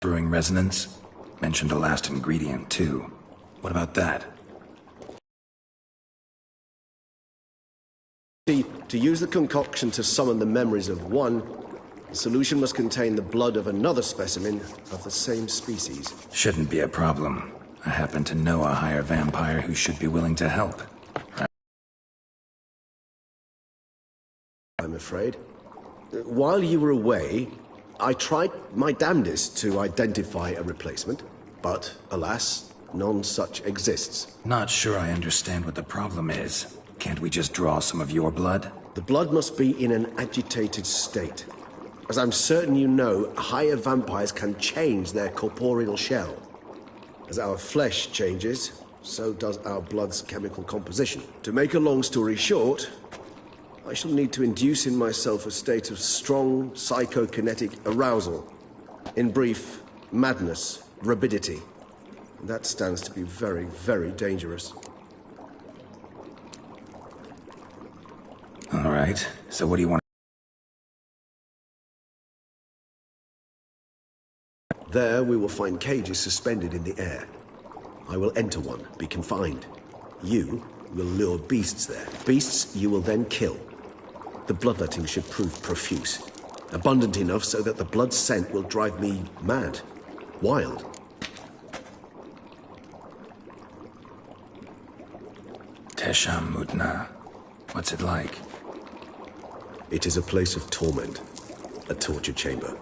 Brewing resonance? Mentioned a last ingredient, too. What about that? See, to use the concoction to summon the memories of one, the solution must contain the blood of another specimen of the same species. Shouldn't be a problem. I happen to know a higher vampire who should be willing to help. I'm afraid. While you were away, I tried my damnedest to identify a replacement, but alas, none such exists. Not sure I understand what the problem is. Can't we just draw some of your blood? The blood must be in an agitated state. As I'm certain you know, higher vampires can change their corporeal shell. As our flesh changes, so does our blood's chemical composition. To make a long story short, I shall need to induce in myself a state of strong psychokinetic arousal. In brief, madness, rabidity. That stands to be very, very dangerous. All right, so what do you want? There we will find cages suspended in the air. I will enter one, be confined. You will lure beasts there. Beasts you will then kill. The bloodletting should prove profuse. Abundant enough so that the blood scent will drive me mad. Wild. Tesham Mutna. What's it like? It is a place of torment. A torture chamber.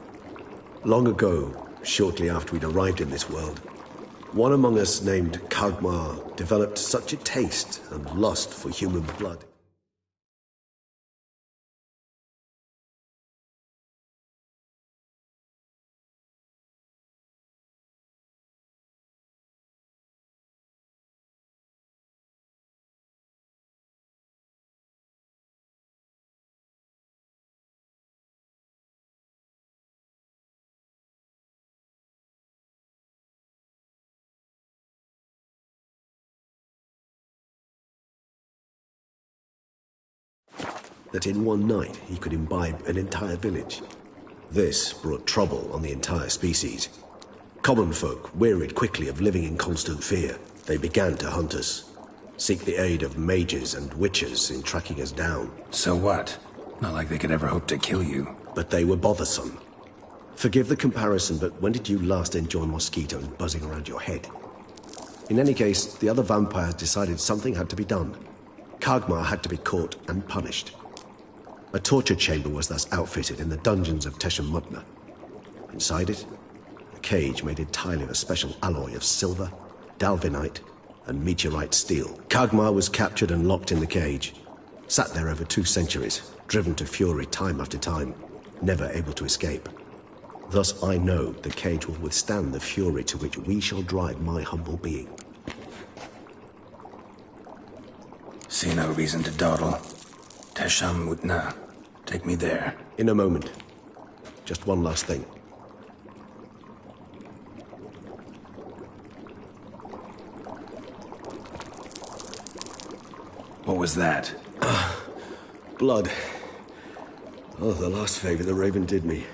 Long ago, shortly after we'd arrived in this world, one among us named Kagmar developed such a taste and lust for human blood. That in one night he could imbibe an entire village. This brought trouble on the entire species. Common folk wearied quickly of living in constant fear. They began to hunt us, seek the aid of mages and witches in tracking us down. So what? Not like they could ever hope to kill you. But they were bothersome. Forgive the comparison, but when did you last enjoy mosquitoes buzzing around your head? In any case, the other vampires decided something had to be done. Kagmar had to be caught and punished. A torture chamber was thus outfitted in the dungeons of Tesham Mutna. Inside it, a cage made entirely of a special alloy of silver, dalvinite, and meteorite steel. Kagmar was captured and locked in the cage. Sat there over 2 centuries, driven to fury time after time, never able to escape. Thus I know the cage will withstand the fury to which we shall drive my humble being. See no reason to dawdle. Tesham Mutna. Take me there. In a moment. Just one last thing. What was that? Blood. Oh, the last favor the Raven did me.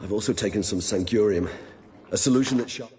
I've also taken some Sancurium, a solution that shot...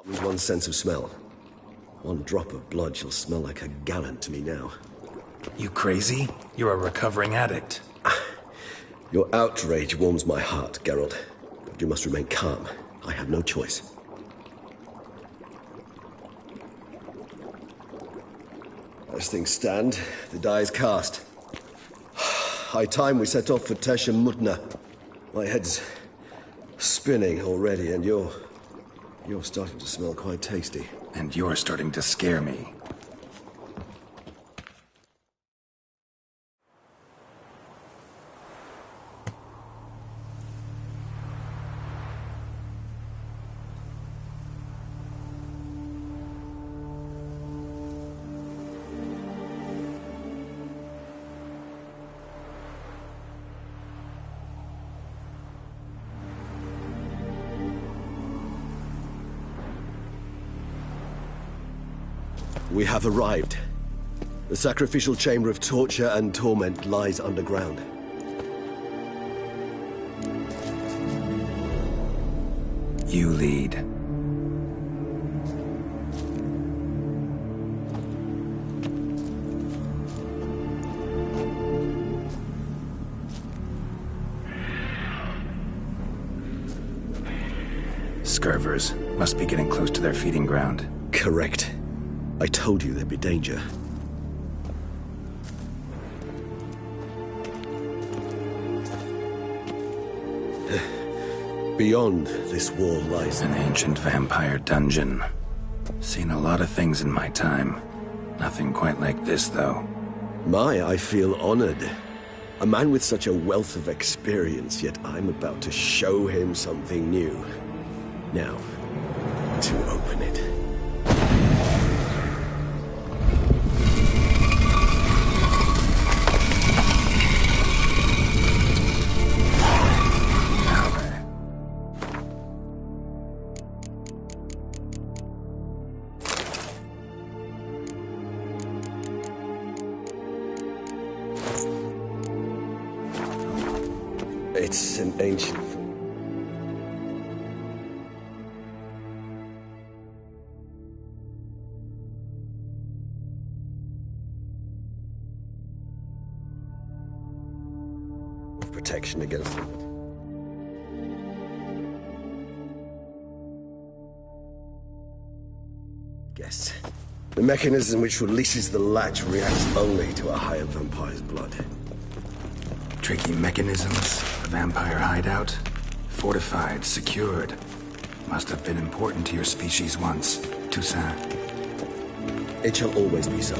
With one sense of smell. One drop of blood shall smell like a gallon to me now. You crazy? You're a recovering addict. Your outrage warms my heart, Geralt. But you must remain calm. I have no choice. As things stand, the die is cast. High time we set off for Tesh and Mutna. My head's spinning already, and you're starting to smell quite tasty. And you're starting to scare me. We have arrived. The sacrificial chamber of torture and torment lies underground. You lead. Scurvers must be getting close to their feeding ground. Correct. I told you there'd be danger. Beyond this wall lies An ancient vampire dungeon. Seen a lot of things in my time. Nothing quite like this, though. I feel honored. A man with such a wealth of experience, yet I'm about to show him something new. Now, to open it. It's an ancient... protection against them. Guess. The mechanism which releases the latch reacts only to a higher vampire's blood. Tricky mechanisms, a vampire hideout. Fortified, secured. Must have been important to your species once, Toussaint. It shall always be so.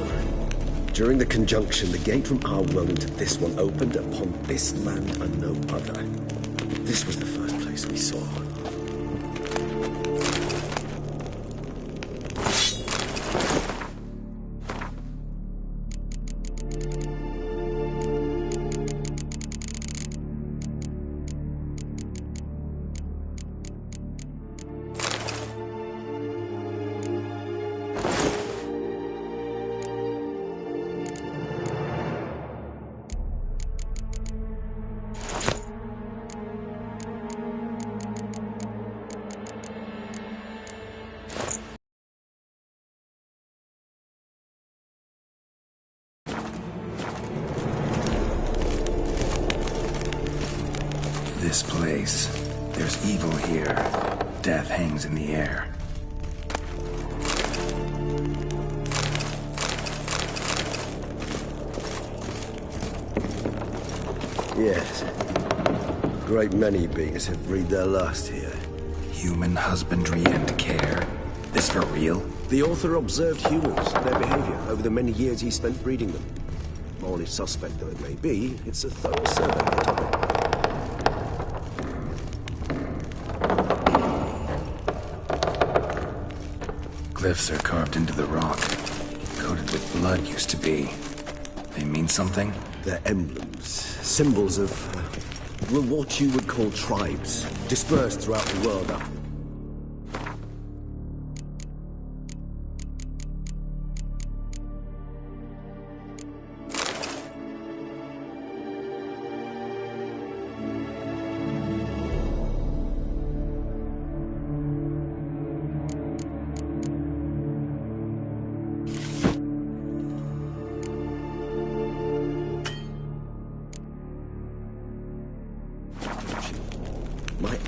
During the conjunction, the gate from our world into this one opened upon this land and no other. This was the first place we saw. This place. There's evil here. Death hangs in the air. Yes. A great many beings have breathed their last here. Human husbandry and care. This for real? The author observed humans, their behavior, over the many years he spent breeding them. Morally suspect though it may be, it's a thorough survey of the topic. Glyphs are carved into the rock. Coated with blood used to be. They mean something? They're emblems, symbols of, well, what you would call tribes, dispersed throughout the world after.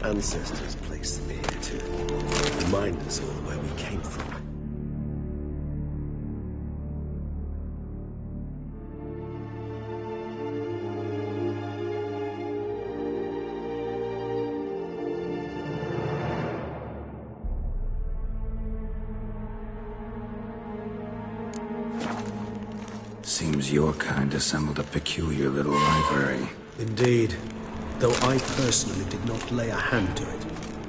ancestors placed them here to remind us all where we came from. Seems your kind assembled a peculiar little library. Indeed. Though I personally did not lay a hand to it.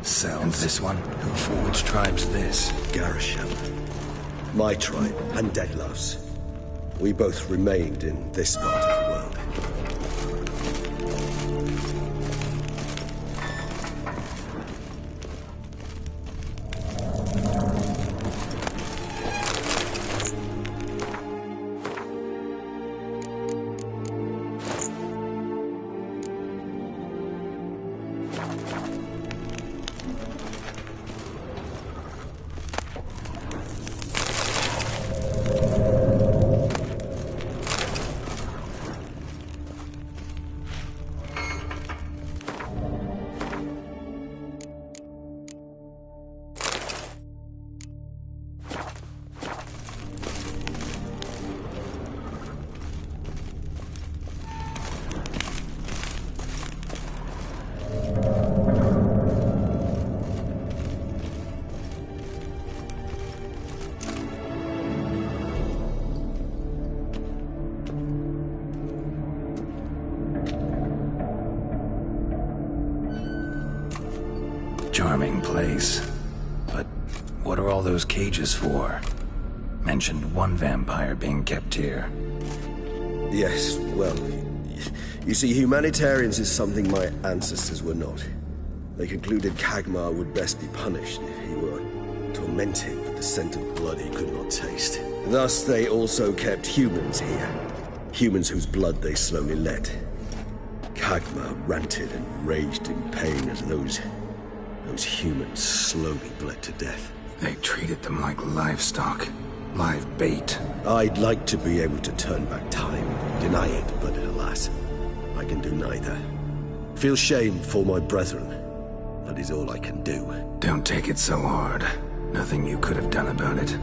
Cells. And this one? Who for which tribe's this? Garisham. My tribe and Deadloaf's. We both remained in this part of the world. Charming place. But what are all those cages for? Mentioned one vampire being kept here. Yes, well, you see, humanitarians is something my ancestors were not. They concluded Kagmar would best be punished if he were tormented with the scent of blood he could not taste. Thus, they also kept humans here. Humans whose blood they slowly let. Kagmar ranted and raged in pain as those humans slowly bled to death. They treated them like livestock. Live bait. I'd like to be able to turn back time, deny it, but alas, I can do neither. Feel shame for my brethren. That is all I can do. Don't take it so hard. Nothing you could have done about it.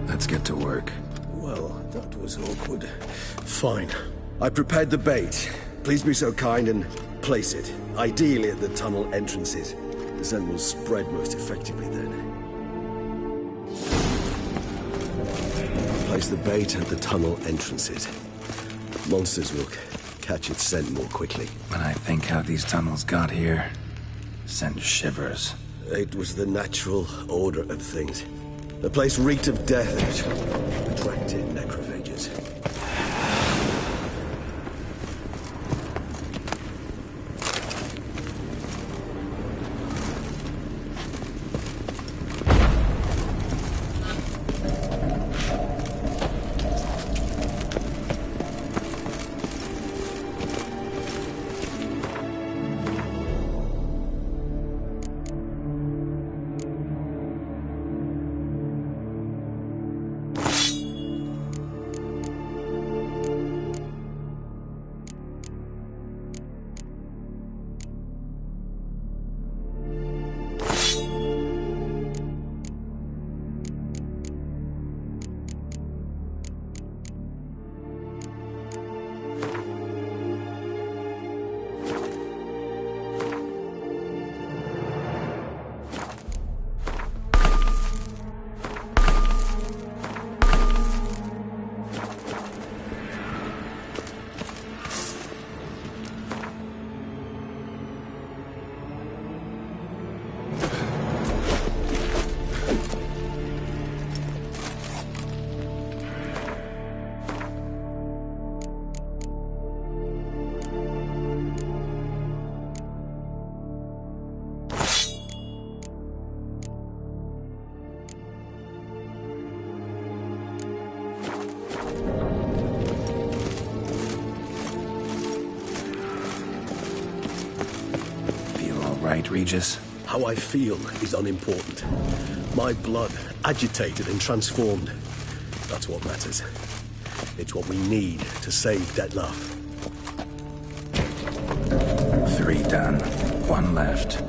Let's get to work. Well, that was awkward. Fine. I prepared the bait. Please be so kind and place it, ideally at the tunnel entrances. The scent will spread most effectively then. Place the bait at the tunnel entrances. Monsters will catch its scent more quickly. When I think how these tunnels got here, send shivers. It was the natural order of things. The place reeked of death and attracted necrophages. Right, Regis? How I feel is unimportant. My blood agitated and transformed. That's what matters. It's what we need to save Dettlaff. 3 done. 1 left.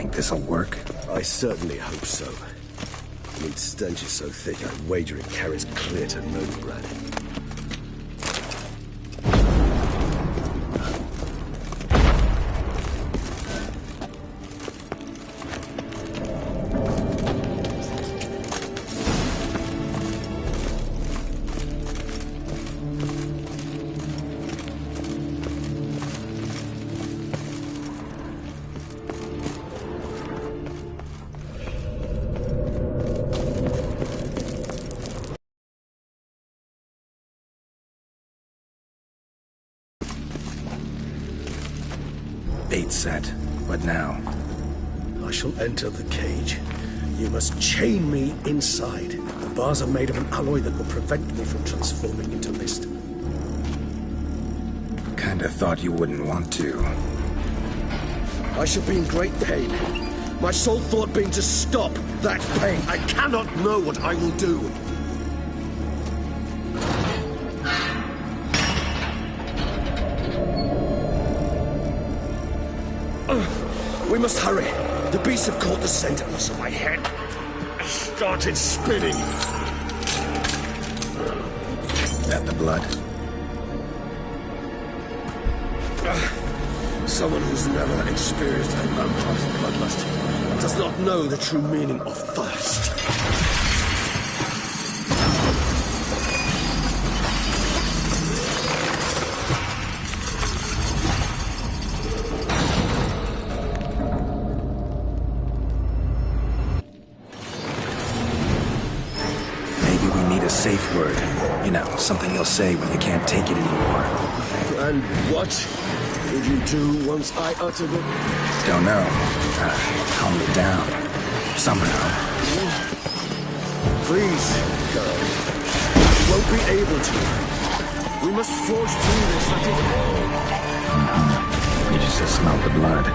Think this'll work? I certainly hope so. I mean, stench is so thick, I'd wager it carries clear to Novigrad. Bait set. What now? I shall enter the cage. You must chain me inside. The bars are made of an alloy that will prevent me from transforming into mist. Kinda thought you wouldn't want to. I shall be in great pain. My sole thought being to stop that pain. I cannot know what I will do. We must hurry. The beasts have caught the scent and also my head started spinning. That the blood? Someone who's never experienced a vampire's bloodlust does not know the true meaning of thirst. Safe word. You know, something you'll say when you can't take it anymore. And what would you do once I uttered it? Don't know. Calm me down. Somehow. Please, girl. You won't be able to. We must forge through this, that is all. You just smelled the blood.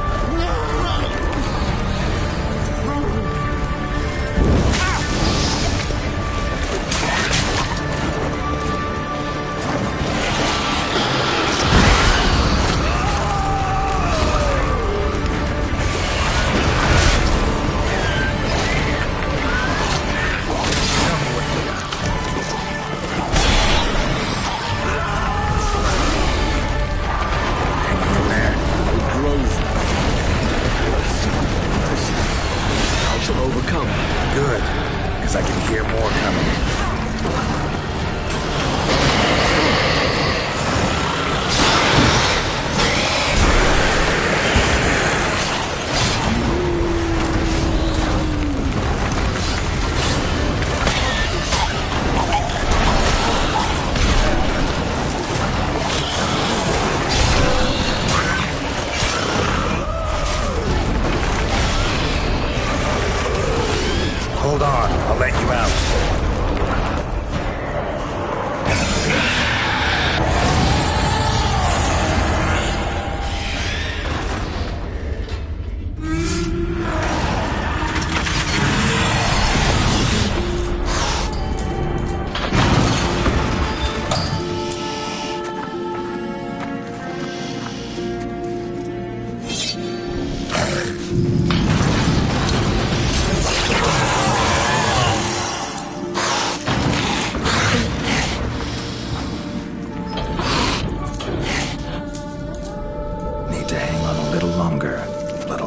Good, because I can hear more coming. Hold on, I'll let you out.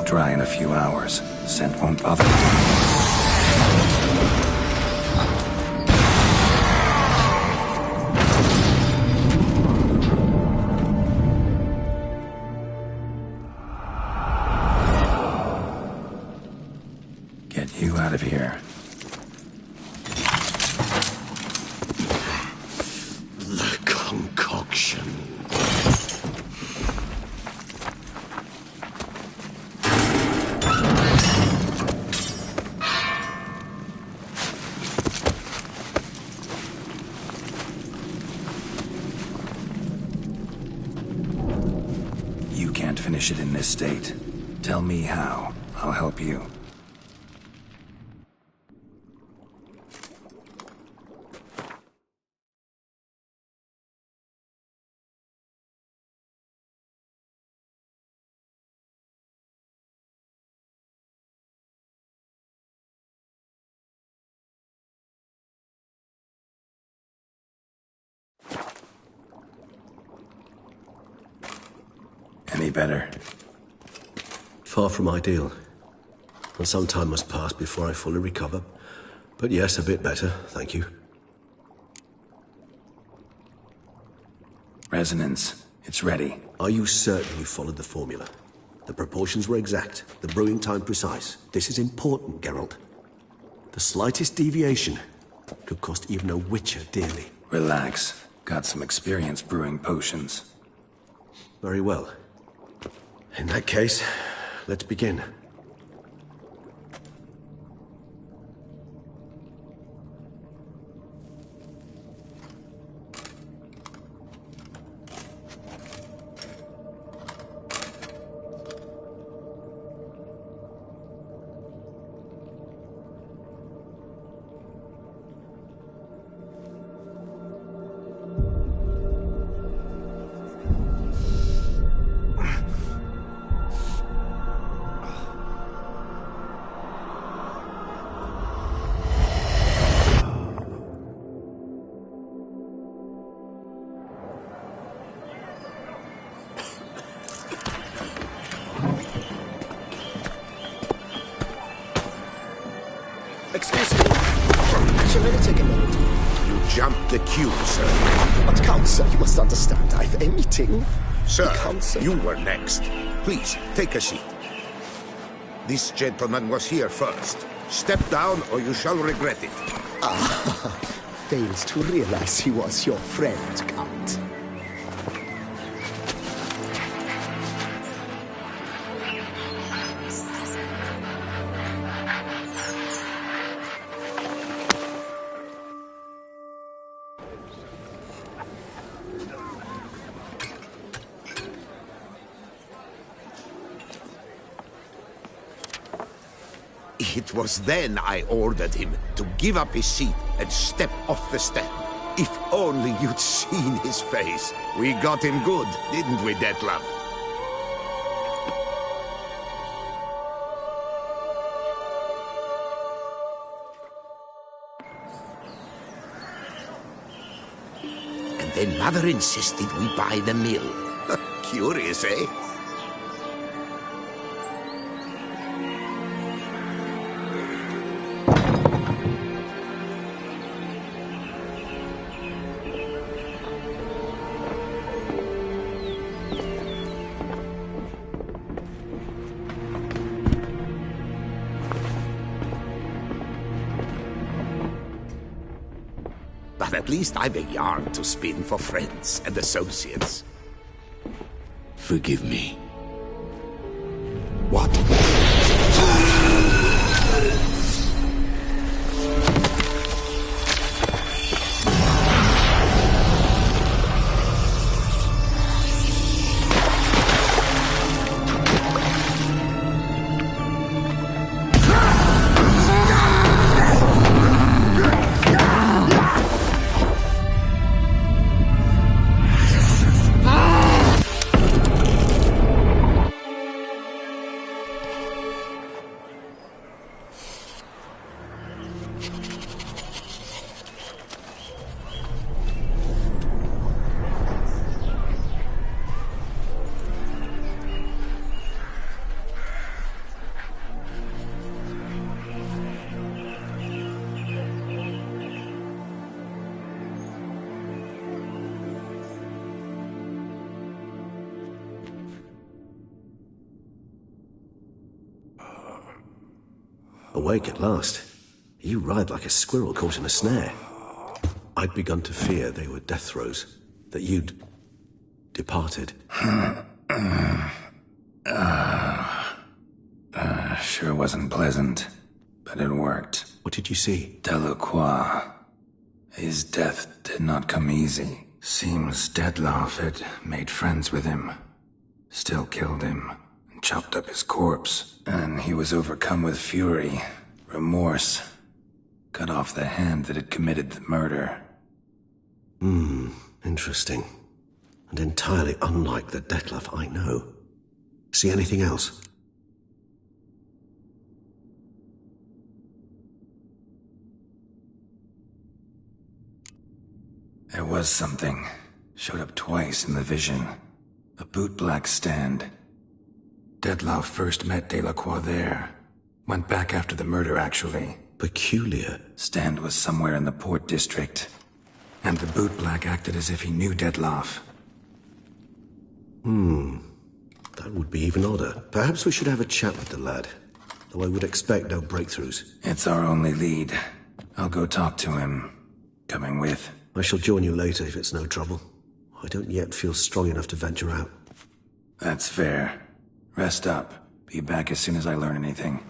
Dry in a few hours. Scent won't bother me. Get you out of here. The concoction. You can't finish it in this state. Tell me how. I'll help you. Any better? Far from ideal. And some time must pass before I fully recover. But yes, a bit better, thank you. Resonance. It's ready. Are you certain you followed the formula? The proportions were exact, the brewing time precise. This is important, Geralt. The slightest deviation could cost even a Witcher dearly. Relax. Got some experience brewing potions. Very well. In that case, let's begin. Excuse me. Shall I take a minute? You jumped the queue, sir. But Count, sir, you must understand. I've a meeting. Sir, Count, sir. you were next. Please, take a seat. This gentleman was here first. Step down or you shall regret it. Fails to realize he was your friend, Count. It was then I ordered him to give up his seat and step off the step. If only you'd seen his face. We got him good, didn't we, Detlef? And then Mother insisted we buy the mill. Curious, eh? But at least I've a yarn to spin for friends and associates. Forgive me. What? Awake at last. You ride like a squirrel caught in a snare. I'd begun to fear they were death throes, that you'd departed. Sure wasn't pleasant, but it worked. What did you see? Delacroix. His death did not come easy. Seems Dettlaff had made friends with him. Still killed him, and chopped up his corpse. And he was overcome with fury, remorse. Cut off the hand that had committed the murder. Interesting. And entirely unlike the Dettlaff I know. See anything else? There was something. Showed up twice in the vision. A bootblack stand. Dettlaff first met Delacroix there. Went back after the murder, actually. Peculiar. Stand was somewhere in the port district. And the bootblack acted as if he knew Dettlaff. That would be even odder. Perhaps we should have a chat with the lad. Though I would expect no breakthroughs. It's our only lead. I'll go talk to him. Coming with? I shall join you later if it's no trouble. I don't yet feel strong enough to venture out. That's fair. Rest up. Be back as soon as I learn anything.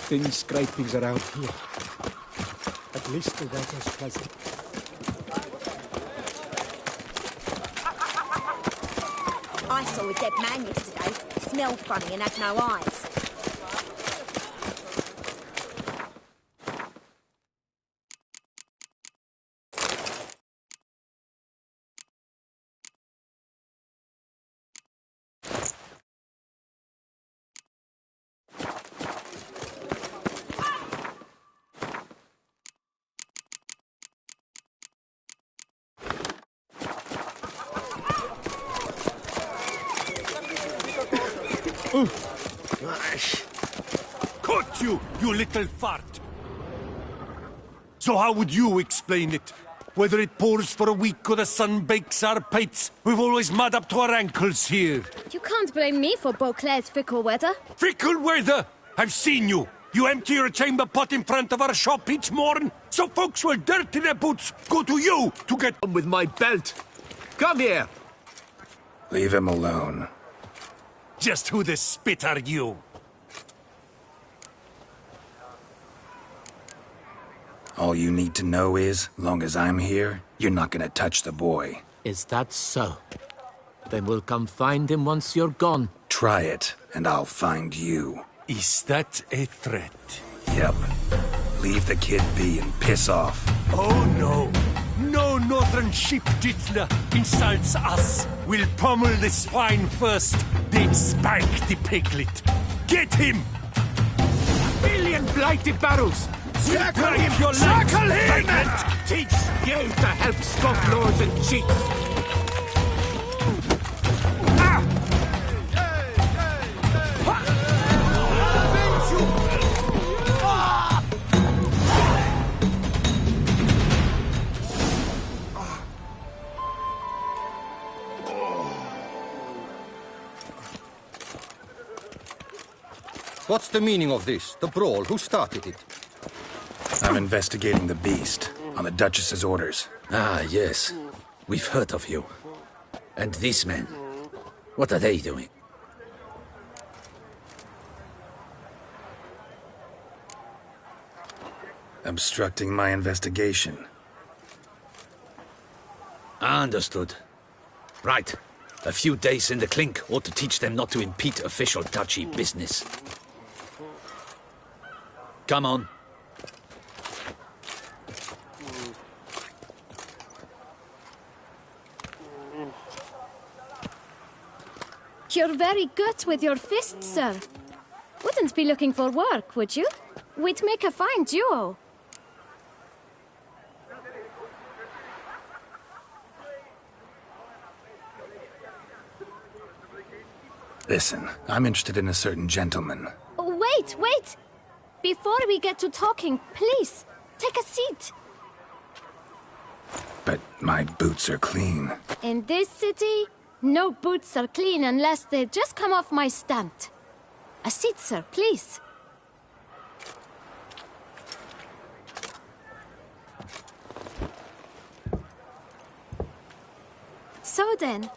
Thin scrapings around here. At least the weather's pleasant. I saw a dead man yesterday. Smelled funny and had no eyes. Caught you, you little fart! So how would you explain it? Whether it pours for a week or the sun bakes our pates, we've always mud up to our ankles here. You can't blame me for Beauclair's fickle weather. Fickle weather? I've seen you. You empty your chamber pot in front of our shop each morn, so folks will dirty their boots, go to you to get on with my belt. Come here. Leave him alone. Just who the spit are you? All you need to know is, long as I'm here, you're not gonna touch the boy. Is that so? Then we'll come find him once you're gone. Try it, and I'll find you. Is that a threat? Yep. Leave the kid be and piss off. Oh no! No northern sheep dittler insults us. We'll pummel the swine first, then spank the piglet. Get him! 1,000,000 blighted barrels! Circle him! Your Circle him! Teach you to help scoff lords and cheats! What's the meaning of this? The brawl? Who started it? I'm investigating the beast, on the Duchess's orders. Ah, yes. We've heard of you. And these men, what are they doing? Obstructing my investigation. Understood. Right. A few days in the clink ought to teach them not to impede official duchy business. Come on. You're very good with your fists, sir. Wouldn't be looking for work, would you? We'd make a fine duo. Listen, I'm interested in a certain gentleman. Wait! Before we get to talking, please, take a seat. But my boots are clean. In this city, no boots are clean unless they just come off my stand. A seat, sir, please. So then,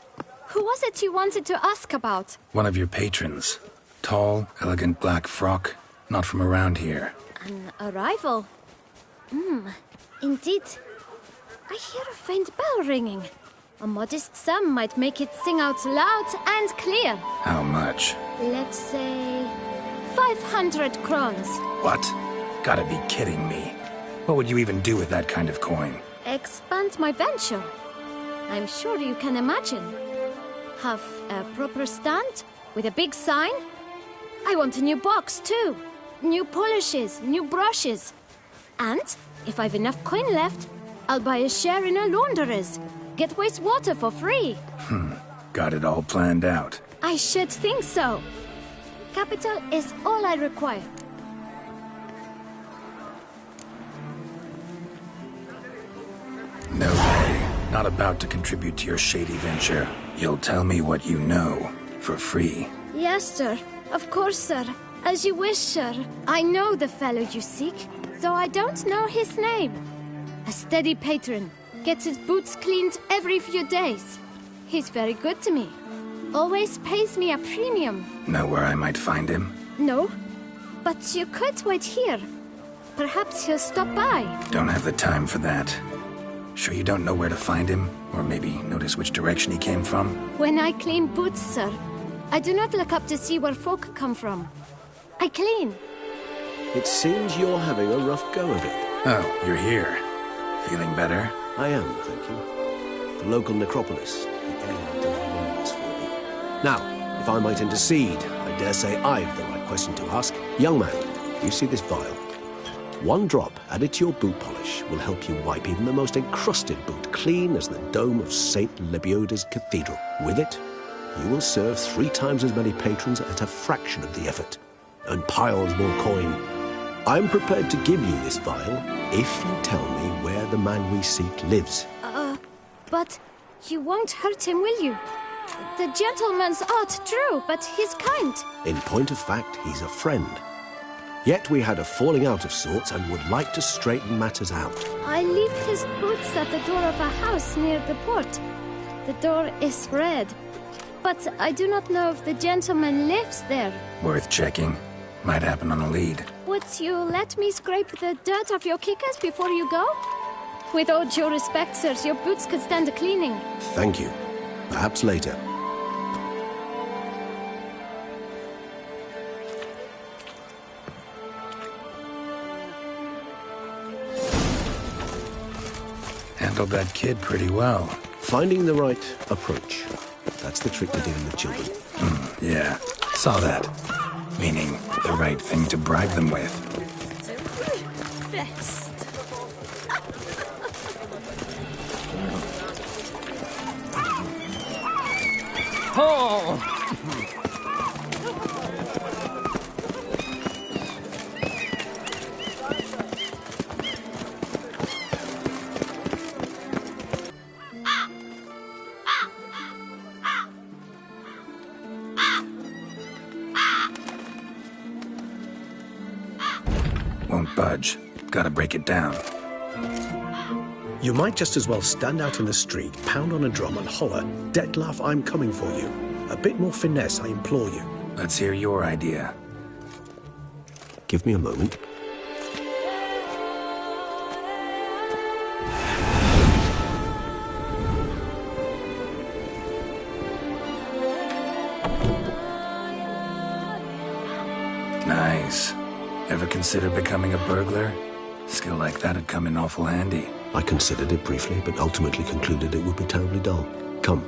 who was it you wanted to ask about? One of your patrons. Tall, elegant black frock. Not from around here. An arrival? Indeed. I hear a faint bell ringing. A modest sum might make it sing out loud and clear. How much? Let's say 500 crowns. What? Gotta be kidding me. What would you even do with that kind of coin? Expand my venture. I'm sure you can imagine. Have a proper stand with a big sign. I want a new box too. New polishes, new brushes. And if I've enough coin left, I'll buy a share in a launderer's. Get wastewater for free. Got it all planned out. I should think so. Capital is all I require. No way. Not about to contribute to your shady venture. You'll tell me what you know, for free. Yes, sir. Of course, sir. As you wish, sir. I know the fellow you seek, though I don't know his name. A steady patron. Gets his boots cleaned every few days. He's very good to me. Always pays me a premium. Know where I might find him? No, but you could wait here. Perhaps he'll stop by. Don't have the time for that. Sure you don't know where to find him? Or maybe notice which direction he came from? When I clean boots, sir, I do not look up to see where folk come from. I clean. It seems you're having a rough go of it. Oh, you're here. Feeling better? I am, thank you. The local necropolis. The air does wonders for me. Now, if I might intercede, I dare say I've the right question to ask. Young man, you see this vial? One drop added to your boot polish will help you wipe even the most encrusted boot clean as the dome of St. Lebioda's Cathedral. With it, you will serve 3 times as many patrons at a fraction of the effort, and piles more coin. I'm prepared to give you this vial if you tell me where the man we seek lives. But you won't hurt him, will you? The gentleman's odd, true, but he's kind. In point of fact, he's a friend. Yet we had a falling out of sorts and would like to straighten matters out. I leave his boots at the door of a house near the port. The door is red, but I do not know if the gentleman lives there. Worth checking. Might happen on a lead. Would you let me scrape the dirt off your kickers before you go? With all due respect, sirs, your boots could stand a cleaning. Thank you. Perhaps later. Handled that kid pretty well. Finding the right approach. That's the trick to dealing with children. Yeah, saw that. Meaning, the right thing to bribe them with. Best. Oh! Won't budge. Gotta break it down. You might just as well stand out in the street, pound on a drum and holler, "Dettlaff, I'm coming for you." A bit more finesse, I implore you. Let's hear your idea. Give me a moment. Nice. Ever consider becoming a burglar? Skill like that'd come in awful handy. I considered it briefly, but ultimately concluded it would be terribly dull. Come.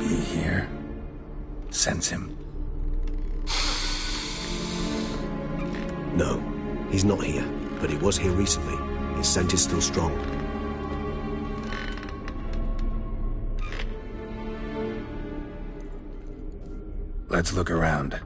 He here? Sense him. No, he's not here, but he was here recently. His scent is still strong. Let's look around.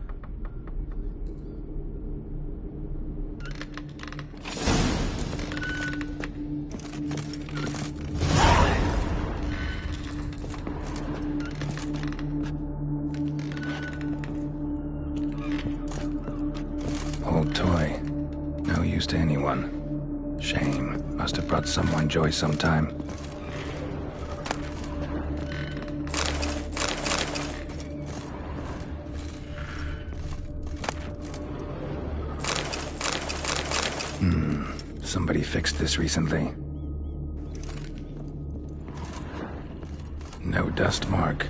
Old toy. No use to anyone. Shame. Must have brought someone joy sometime. Somebody fixed this recently. No dust mark.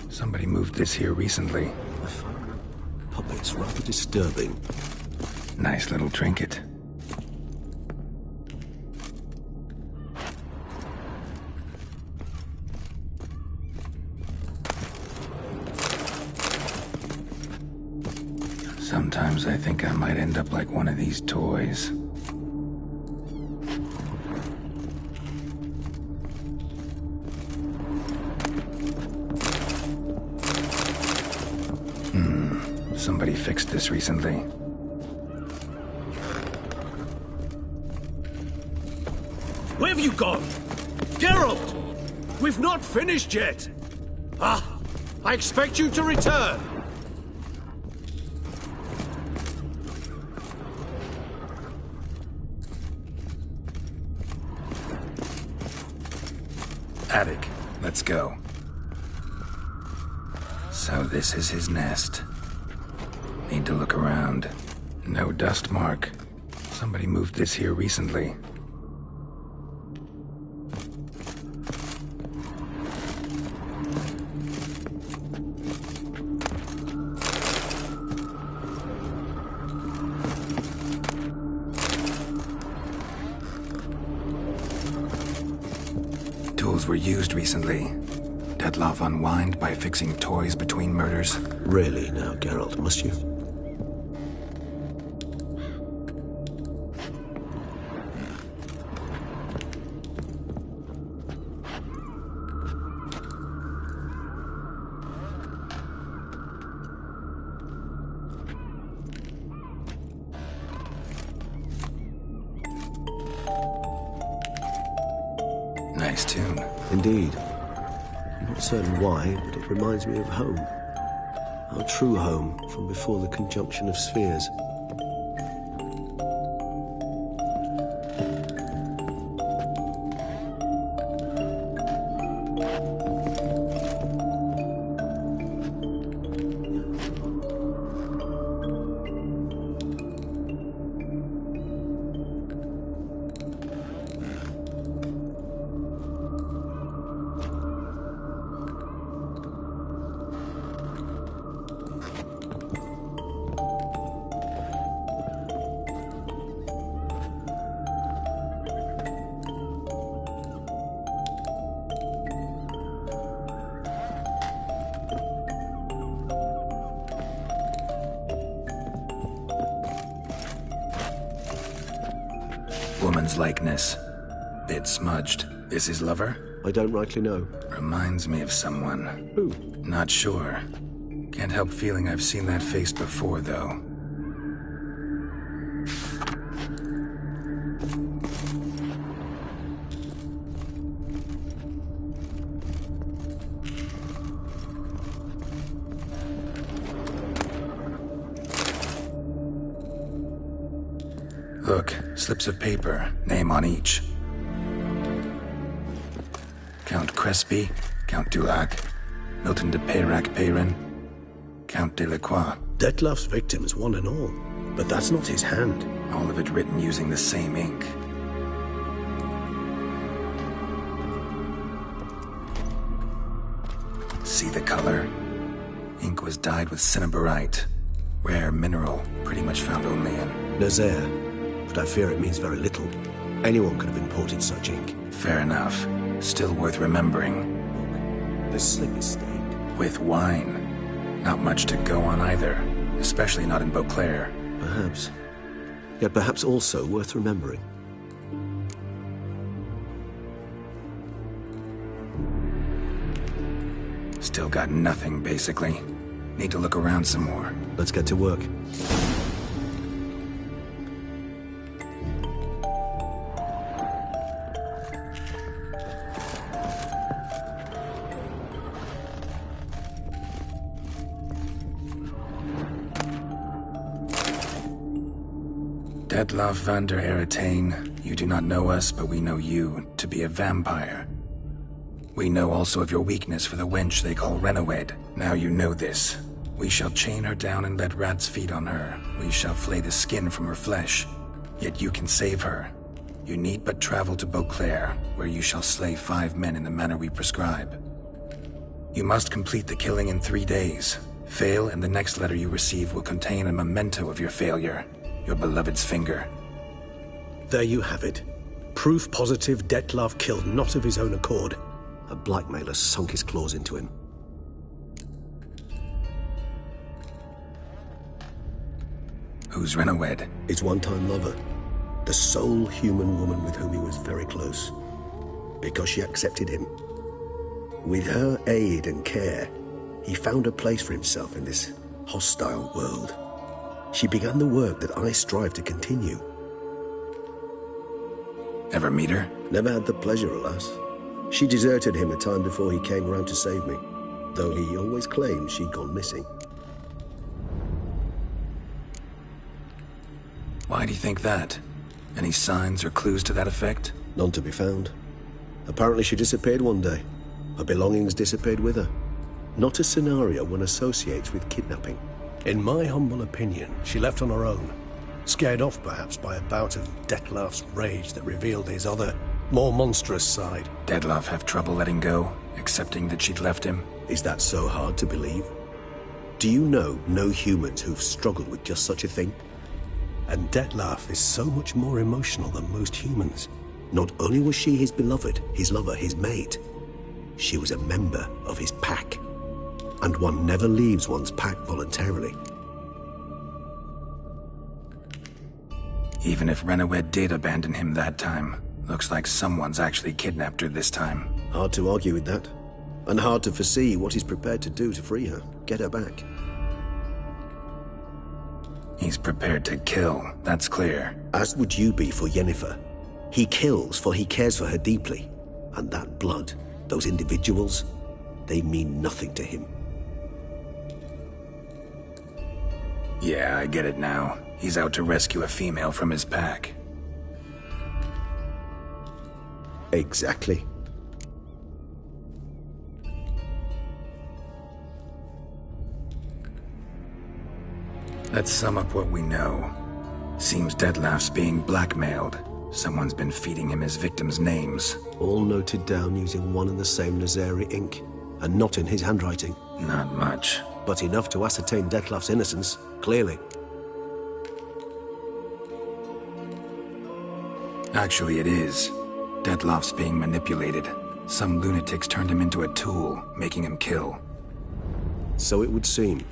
Somebody moved this here recently. Puppet's rather disturbing. Nice little trinket. Sometimes I think I might end up like one of these toys. Somebody fixed this recently. Where have you gone? Geralt! We've not finished yet! Ah! I expect you to return! Attic, let's go. So this is his nest. Need to look around. No dust mark. Somebody moved this here recently. Tools were used recently. Dettlaff unwind by fixing toys between murders. Really now, Geralt, must you? Nice tune. Indeed. I'm not certain why, but it reminds me of home. Our true home from before the conjunction of spheres. Woman's likeness. Bit smudged. Is his lover? I don't rightly know. Reminds me of someone. Who? Not sure. Can't help feeling I've seen that face before, though. Look, slips of paper, name on each. Count Crespi, Count Dulac, Milton de Peyrac-Peyrin, Count Delacroix. Dettlaff's victims, one and all. But that's not his hand. All of it written using the same ink. See the color? Ink was dyed with cinnabarite. Rare mineral, pretty much found only in Nazaire, but I fear it means very little. Anyone could have imported such ink. Fair enough. Still worth remembering. This slip is stained. With wine. Not much to go on either, especially not in Beauclair. Perhaps. Yet perhaps also worth remembering. Still got nothing, basically. Need to look around some more. Let's get to work. Dettlaff van der Eretain, you do not know us, but we know you to be a vampire. We know also of your weakness for the wench they call Renoed. Now you know this. We shall chain her down and let rats feed on her. We shall flay the skin from her flesh. Yet you can save her. You need but travel to Beauclair, where you shall slay 5 men in the manner we prescribe. You must complete the killing in 3 days. Fail, and the next letter you receive will contain a memento of your failure. Your beloved's finger. There you have it. Proof positive Dettlaff killed not of his own accord. A blackmailer sunk his claws into him. Who's Renoed? His one-time lover. The sole human woman with whom he was very close. Because she accepted him. With her aid and care, he found a place for himself in this hostile world. She began the work that I strive to continue. Ever meet her? Never had the pleasure, alas. She deserted him a time before he came around to save me, though he always claimed she'd gone missing. Why do you think that? Any signs or clues to that effect? None to be found. Apparently she disappeared one day. Her belongings disappeared with her. Not a scenario one associates with kidnapping. In my humble opinion, she left on her own. Scared off, perhaps, by a bout of Dettlaff's rage that revealed his other, more monstrous side. Dettlaff have trouble letting go, accepting that she'd left him? Is that so hard to believe? Do you know no humans who've struggled with just such a thing? And Dettlaff is so much more emotional than most humans. Not only was she his beloved, his lover, his mate, she was a member of his pack. And one never leaves one's pack voluntarily. Even if Renawed did abandon him that time, looks like someone's actually kidnapped her this time. Hard to argue with that. And hard to foresee what he's prepared to do to free her, get her back. He's prepared to kill, that's clear. As would you be for Yennefer. He kills for he cares for her deeply. And that blood, those individuals, they mean nothing to him. Yeah, I get it now. He's out to rescue a female from his pack. Exactly. Let's sum up what we know. Seems Dettlaff's being blackmailed. Someone's been feeding him his victims' names. All noted down using one and the same Nazari ink, and not in his handwriting. Not much. But enough to ascertain Dettlaff's innocence, clearly. Actually, it is. Dettlaff's being manipulated. Some lunatics turned him into a tool, making him kill. So it would seem.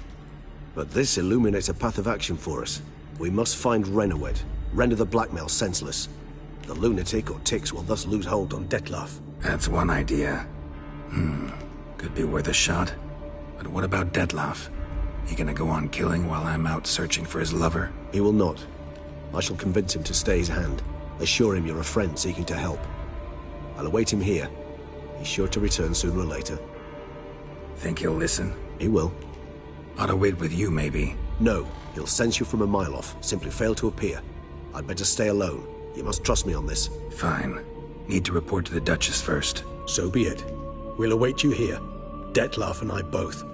But this illuminates a path of action for us. We must find Renawed, render the blackmail senseless. The lunatic or ticks will thus lose hold on Dettlaff. That's one idea. Could be worth a shot. But what about Dettlaff? He gonna go on killing while I'm out searching for his lover? He will not. I shall convince him to stay his hand. Assure him you're a friend seeking to help. I'll await him here. He's sure to return sooner or later. Think he'll listen? He will. Ought to wait with you, maybe. No, he'll sense you from a mile off. Simply fail to appear. I'd better stay alone. You must trust me on this. Fine. Need to report to the Duchess first. So be it. We'll await you here. Dettlaff and I both.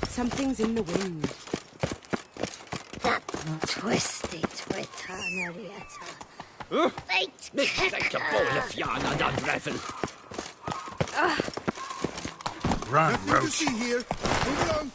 Something's in the wind. That twisty Twitter, Marietta. Fate Run, Nothing Roach. to see here. Move along.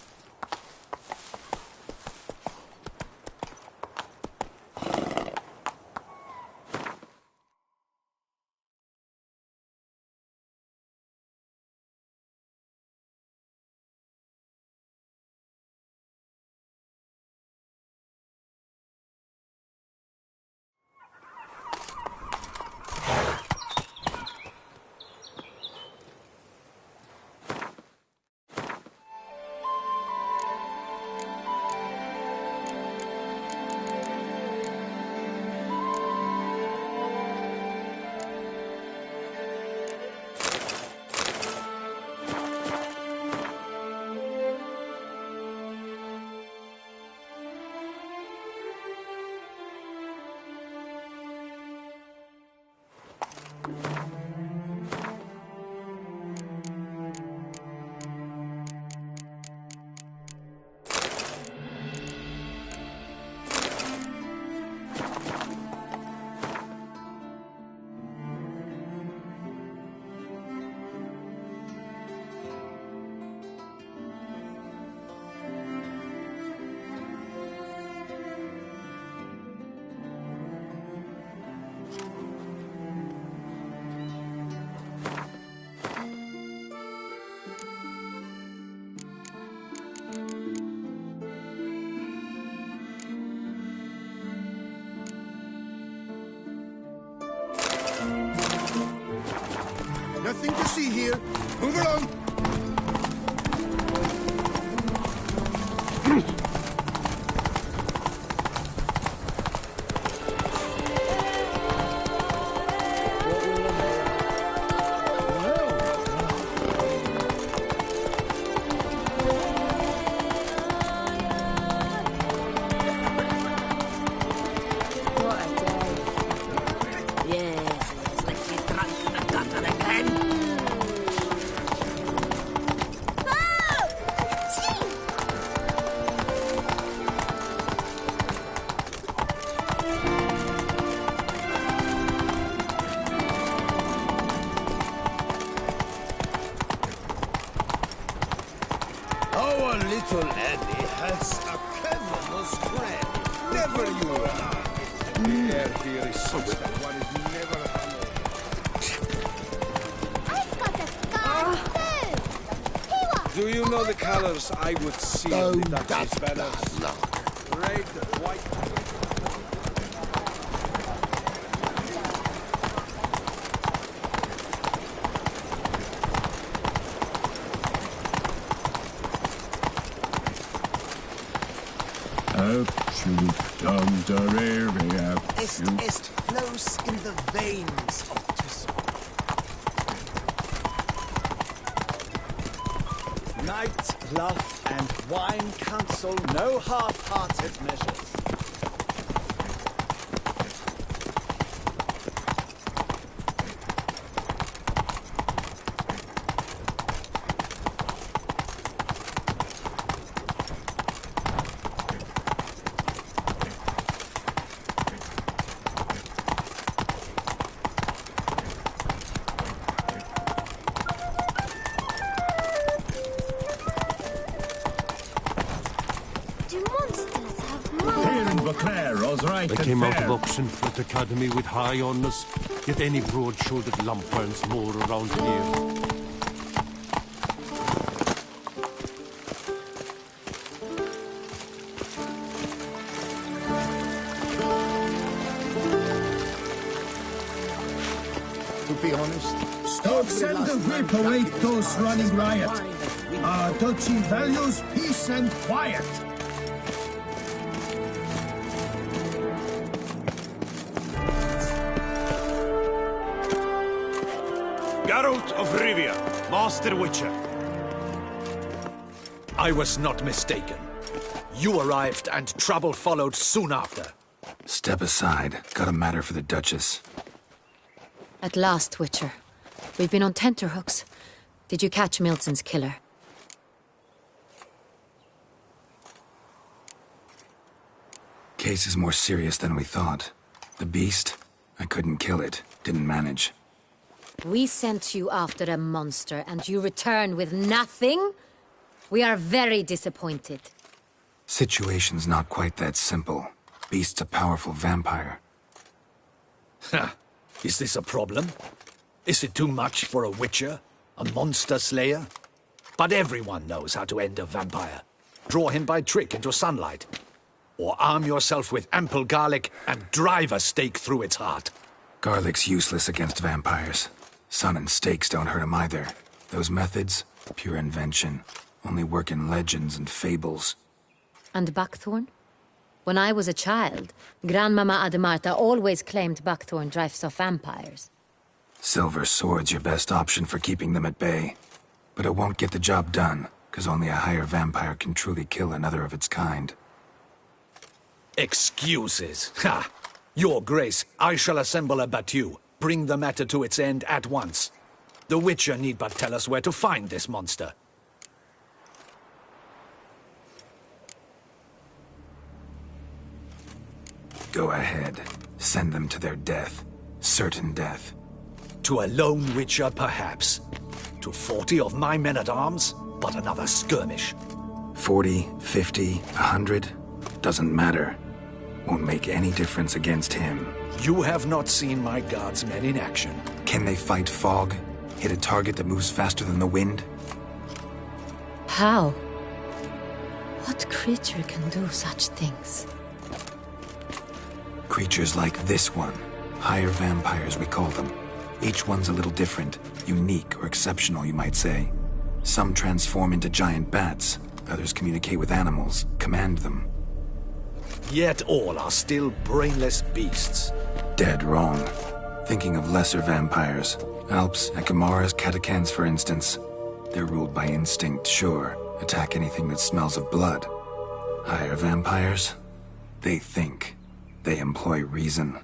Nothing to see here. Move along. Little Annie has a cavernous friend. Never you are. The air here is such that one is never alone. I've got a scar too! Do you know the colors I would see on the Duchess banners? Red, white... Est flows in the veins of Tissot. Night, love, and wine counsel no half-hearted measures. They came out of Oxenford Academy with high honours, yet any broad-shouldered lump earns more around here. To be honest, Send the whip await those running riot. Our duchy values peace and quiet. Geralt of Rivia, Master Witcher. I was not mistaken. You arrived and trouble followed soon after. Step aside. Got a matter for the Duchess. At last, Witcher. We've been on tenterhooks. Did you catch Milton's killer? Case is more serious than we thought. The beast? I couldn't kill it. Didn't manage. We sent you after a monster, and you return with nothing? We are very disappointed. Situation's not quite that simple. Beast's a powerful vampire. Ha! Is this a problem? Is it too much for a witcher? A monster slayer? But everyone knows how to end a vampire. Draw him by trick into sunlight. Or arm yourself with ample garlic and drive a stake through its heart. Garlic's useless against vampires. Sun and stakes don't hurt him either. Those methods, pure invention. Only work in legends and fables. And buckthorn? When I was a child, Grandmama Ademarta always claimed buckthorn drives off vampires. Silver sword's your best option for keeping them at bay. But it won't get the job done, because only a higher vampire can truly kill another of its kind. Excuses. Ha! Your Grace, I shall assemble a battue. Bring the matter to its end at once. The Witcher need but tell us where to find this monster. Go ahead. Send them to their death. Certain death. To a lone Witcher, perhaps. To 40 of my men-at-arms, but another skirmish. 40, 50, 100? Doesn't matter. Won't make any difference against him. You have not seen my guardsmen in action. Can they fight fog? Hit a target that moves faster than the wind? How? What creature can do such things? Creatures like this one. Higher vampires, we call them. Each one's a little different. Unique or exceptional, you might say. Some transform into giant bats. Others communicate with animals, command them. Yet all are still brainless beasts. Dead wrong. Thinking of lesser vampires. Alps, Ekamaras, Catacans, for instance. They're ruled by instinct, sure. Attack anything that smells of blood. Higher vampires? They think. They employ reason.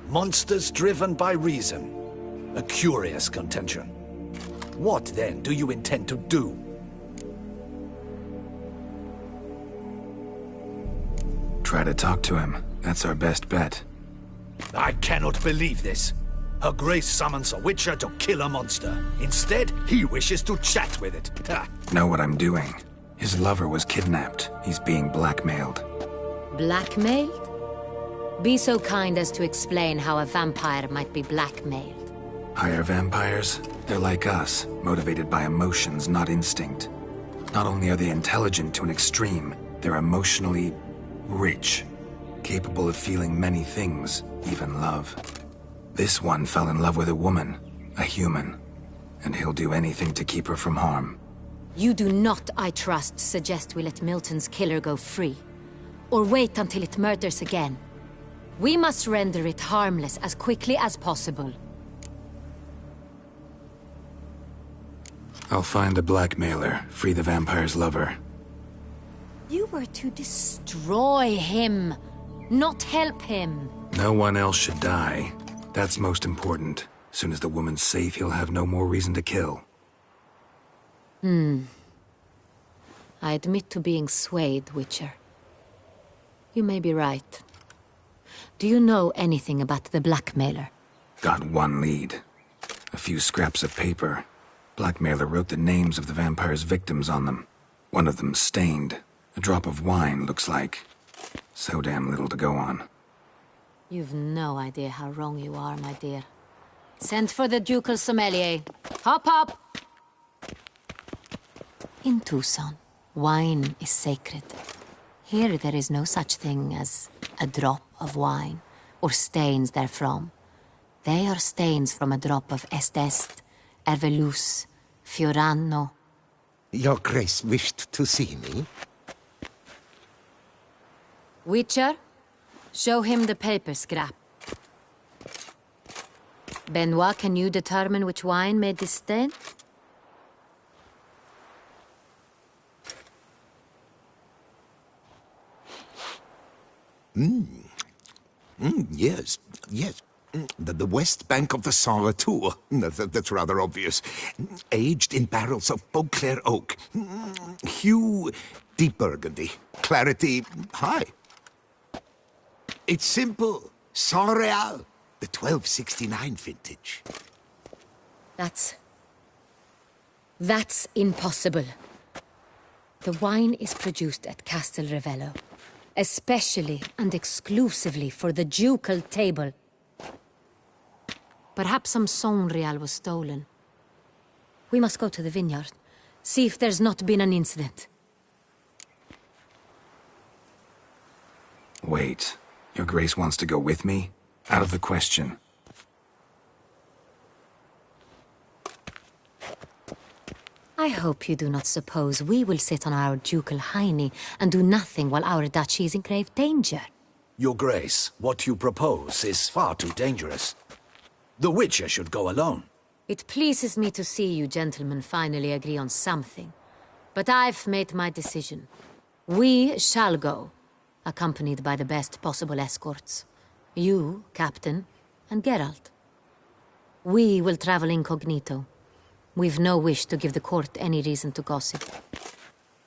Monsters driven by reason. A curious contention. What, then, do you intend to do? Try to talk to him. That's our best bet. I cannot believe this. Her Grace summons a Witcher to kill a monster. Instead, he wishes to chat with it. Ha. Know what I'm doing. His lover was kidnapped. He's being blackmailed. Blackmailed? Be so kind as to explain how a vampire might be blackmailed. Higher vampires? They're like us, motivated by emotions, not instinct. Not only are they intelligent to an extreme, they're emotionally rich, capable of feeling many things, even love. This one fell in love with a woman, a human, and he'll do anything to keep her from harm. You do not, I trust, suggest we let Milton's killer go free, or wait until it murders again. We must render it harmless as quickly as possible. I'll find the blackmailer, free the vampire's lover. You were to destroy him, not help him. No one else should die. That's most important. Soon as the woman's safe, he'll have no more reason to kill. I admit to being swayed, Witcher. You may be right. Do you know anything about the blackmailer? Got one lead. A few scraps of paper. Blackmailer wrote the names of the vampire's victims on them. One of them stained. A drop of wine, looks like. So damn little to go on. You've no idea how wrong you are, my dear. Send for the ducal sommelier. Hop, hop! In Tucson, wine is sacred. Here there is no such thing as a drop of wine, or stains therefrom. They are stains from a drop of Est, Ervelus, Fiorano. Your Grace wished to see me? Witcher, show him the paper scrap. Benoit, can you determine which wine made this stain? Yes, yes. The west bank of the Saar too. That's rather obvious. Aged in barrels of Beauclair oak. Hue, deep burgundy. Clarity, high. It's simple. Saar Real, the 1269 vintage. That's impossible. The wine is produced at Castel Revello, especially and exclusively for the ducal table. Perhaps some Saar Real was stolen. We must go to the vineyard, see if there's not been an incident. Wait. Your Grace wants to go with me? Out of the question. I hope you do not suppose we will sit on our ducal hiney and do nothing while our duchy is in grave danger. Your Grace, what you propose is far too dangerous. The Witcher should go alone. It pleases me to see you gentlemen finally agree on something. But I've made my decision. We shall go, accompanied by the best possible escorts. You, Captain, and Geralt. We will travel incognito. We've no wish to give the court any reason to gossip.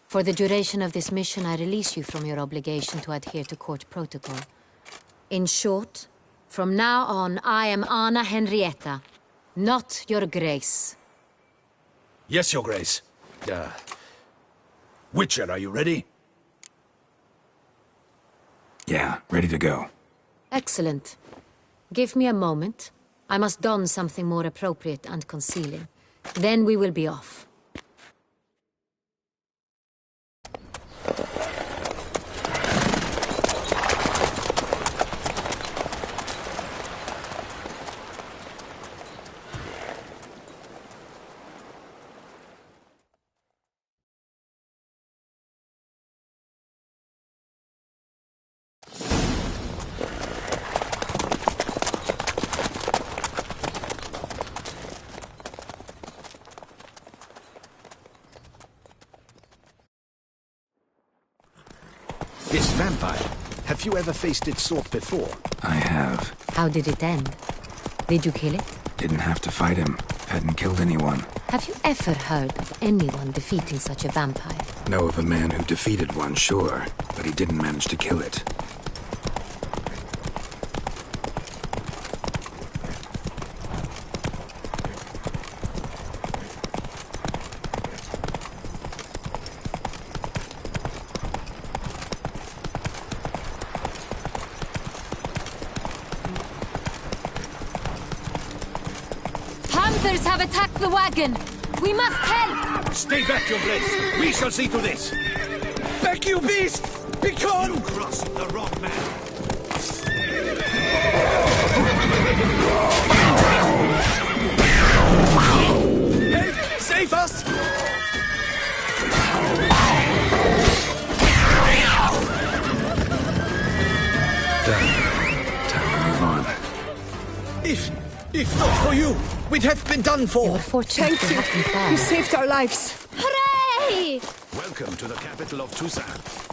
For the duration of this mission, I release you from your obligation to adhere to court protocol. In short, from now on, I am Anna Henrietta, not your Grace. Yes, Your Grace. Witcher, are you ready? Yeah, ready to go. Excellent. Give me a moment. I must don something more appropriate and concealing. Then we will be off. This vampire, have you ever faced its sort before? I have. How did it end? Did you kill it? Didn't have to fight him. Hadn't killed anyone. Have you ever heard of anyone defeating such a vampire? Know of a man who defeated one, sure, but he didn't manage to kill it. Others have attacked the wagon. We must help! Stay back, your place. We shall see to this. Back, you beast! Be gone! You crossed the rock, man. Help! Save us! Time to move on. If not for you, we'd have been done for. Thank you. You saved our lives. Hooray! Welcome to the capital of Toussaint.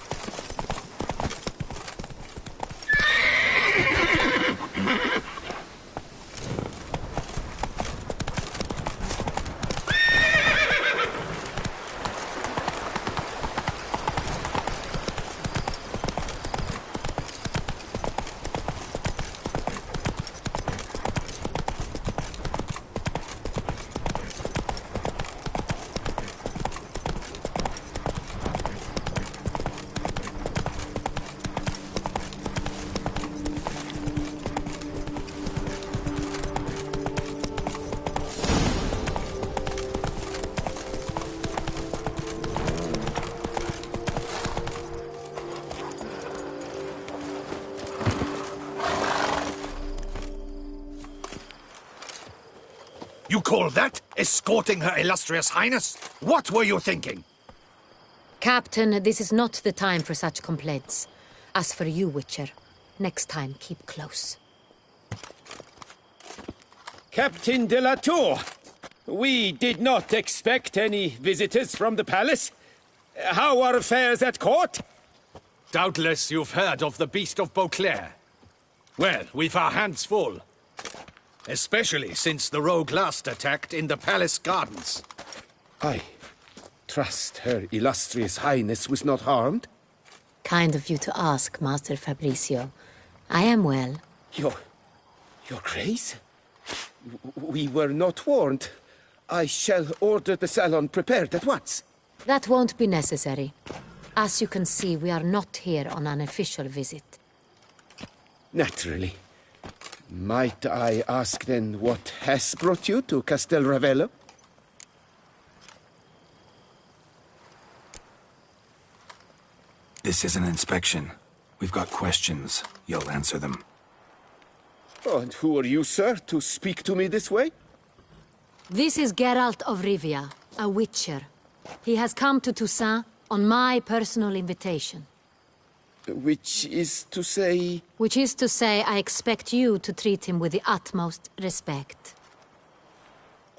You call that escorting Her Illustrious Highness? What were you thinking? Captain, this is not the time for such complaints. As for you, Witcher, next time keep close. Captain de la Tour, we did not expect any visitors from the palace. How are affairs at court? Doubtless you've heard of the Beast of Beauclair. Well, we've our hands full. Especially since the rogue last attacked in the palace gardens. I trust Her Illustrious Highness was not harmed? Kind of you to ask, Master Fabricio. I am well. Your Grace? We were not warned. I shall order the salon prepared at once. That won't be necessary. As you can see, we are not here on an official visit. Naturally. Might I ask then what has brought you to Castel Ravello? This is an inspection. We've got questions. You'll answer them. Oh, and who are you, sir, to speak to me this way? This is Geralt of Rivia, a Witcher. He has come to Toussaint on my personal invitation. Which is to say... Which is to say, I expect you to treat him with the utmost respect.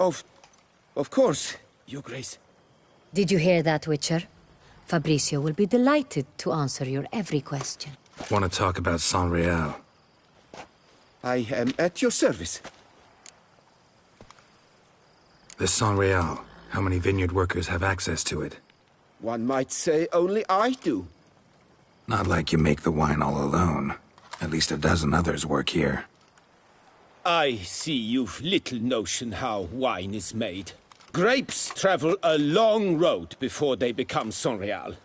Of course, Your Grace. Did you hear that, Witcher? Fabricio will be delighted to answer your every question. Want to talk about Saint-Réal? I am at your service. The Saint-Réal. How many vineyard workers have access to it? One might say only I do. Not like you make the wine all alone. At least a dozen others work here. I see you've little notion how wine is made. Grapes travel a long road before they become Saint-Réal.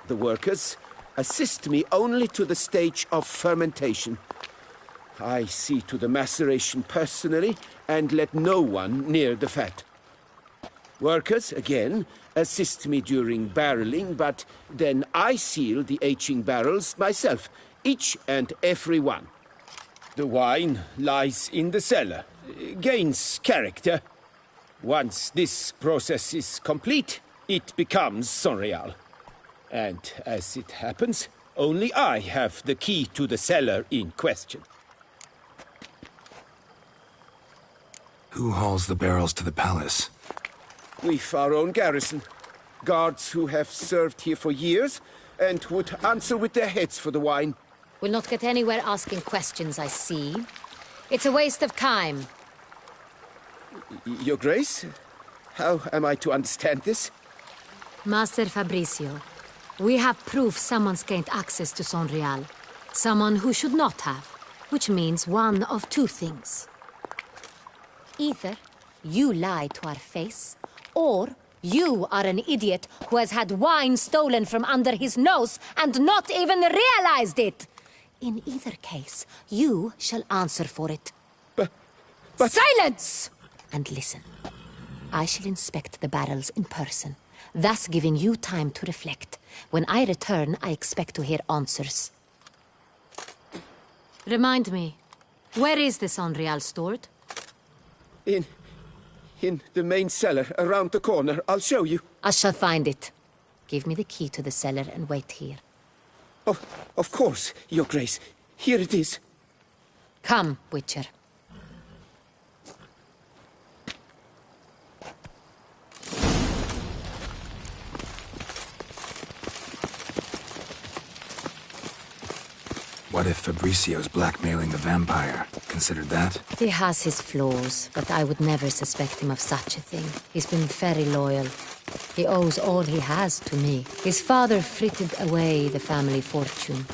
The workers assist me only to the stage of fermentation. I see to the maceration personally and let no one near the fat. Workers, again, assist me during barreling, but then I seal the aging barrels myself, each and every one. The wine lies in the cellar, gains character. Once this process is complete, it becomes Saint-Réal. And as it happens, only I have the key to the cellar in question. Who hauls the barrels to the palace? We've our own garrison. Guards who have served here for years and would answer with their heads for the wine. We'll not get anywhere asking questions, I see. It's a waste of time. Your Grace? How am I to understand this? Master Fabricio, we have proof someone's gained access to Saint-Réal. Someone who should not have. Which means one of two things. Either you lie to our face, or you are an idiot who has had wine stolen from under his nose and not even realized it. In either case, you shall answer for it. But... Silence! And listen. I shall inspect the barrels in person, thus giving you time to reflect. When I return, I expect to hear answers. Remind me, where is the Sonreal stored? In the main cellar, around the corner. I'll show you. I shall find it. Give me the key to the cellar and wait here. Oh, of course, Your Grace. Here it is. Come, Witcher. What if Fabricio's blackmailing the vampire? Considered that? He has his flaws, but I would never suspect him of such a thing. He's been very loyal. He owes all he has to me. His father frittered away the family fortune.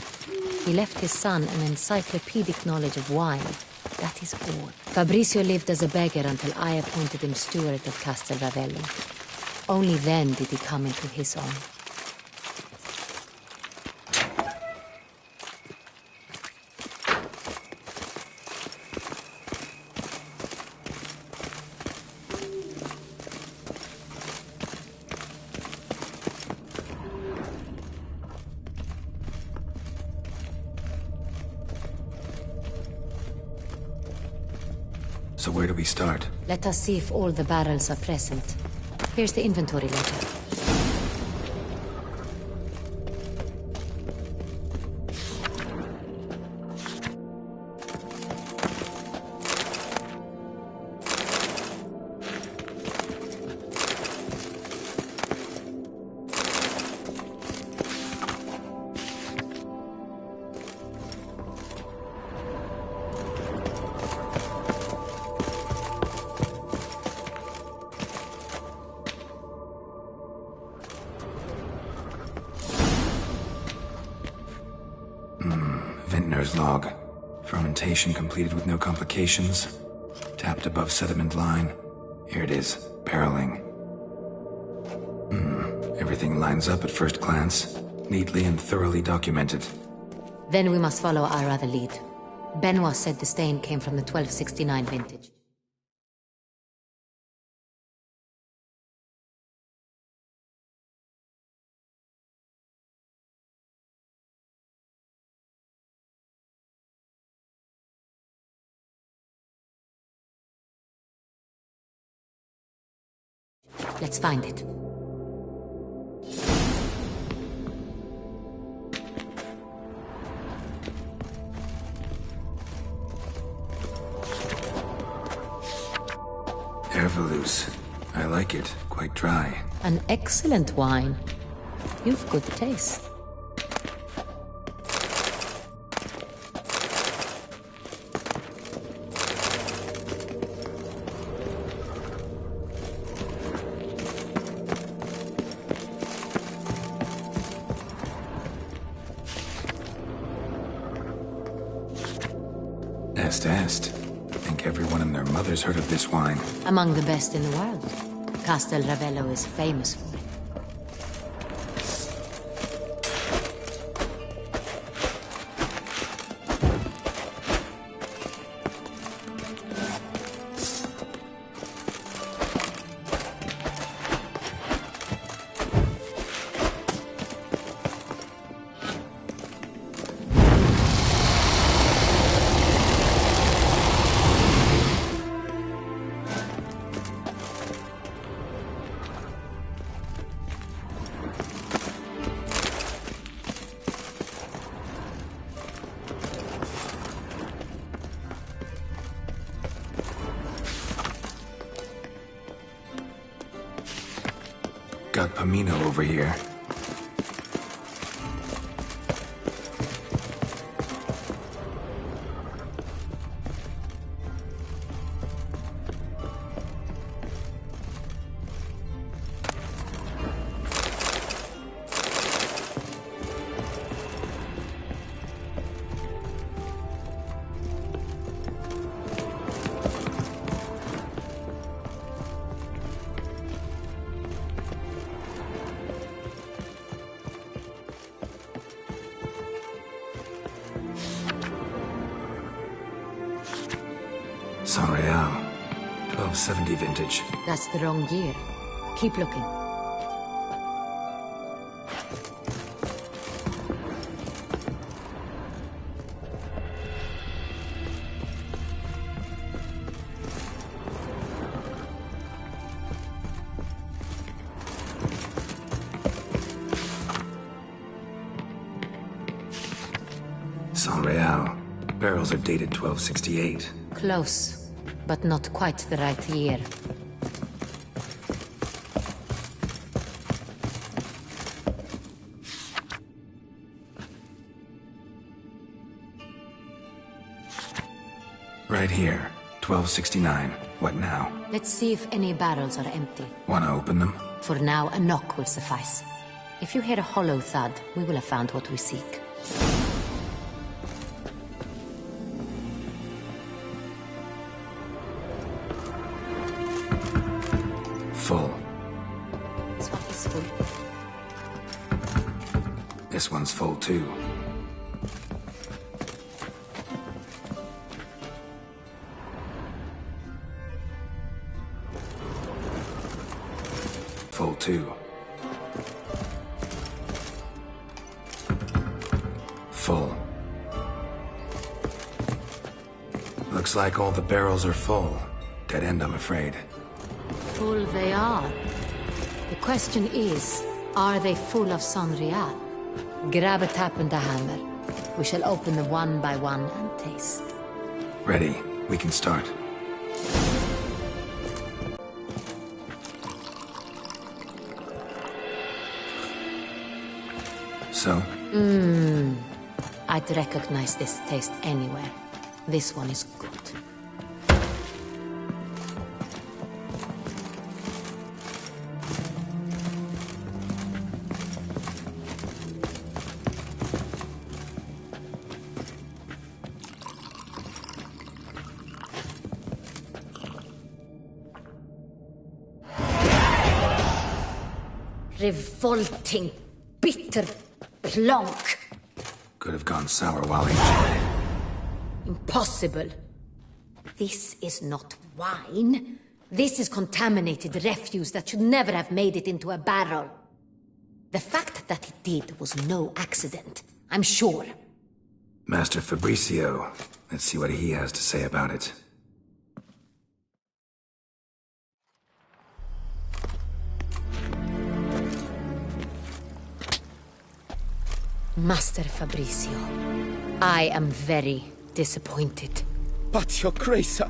He left his son an encyclopedic knowledge of wine. That is all. Fabricio lived as a beggar until I appointed him steward of Castel Ravello. Only then did he come into his own. So where do we start? Let us see if all the barrels are present. Here's the inventory ledger. Vintner's log. Fermentation completed with no complications. Tapped above sediment line. Here it is. Barreling. Everything lines up at first glance. Neatly and thoroughly documented. Then we must follow our other lead. Benoit said the stain came from the 1269 vintage. Let's find it. Hervelous. I like it. Quite dry. An excellent wine. You've good taste. Est. Think everyone and their mother's heard of this wine. Among the best in the world. Castel Ravello is famous for it. Got Pomino over here. Sonreal. 1270 vintage. That's the wrong year. Keep looking. Saint-Réal. Barrels are dated 1268. Close, but not quite the right year. Right here. 1269. What now? Let's see if any barrels are empty. Wanna open them? For now, a knock will suffice. If you hear a hollow thud, we will have found what we seek. Full. This one is full. This one's full too. Full too. Full. Looks like all the barrels are full. Dead end, I'm afraid. Full they are. The question is, are they full of Saint-Réal? Grab a tap and a hammer. We shall open them one by one and taste. Ready. We can start. So? I'd recognize this taste anywhere. This one is good. Revolting, bitter plonk. Could have gone sour while aging. Impossible. This is not wine. This is contaminated refuse that should never have made it into a barrel. The fact that it did was no accident, I'm sure. Master Fabricio. Let's see what he has to say about it. Master Fabricio, I am very disappointed. But, Your Grace,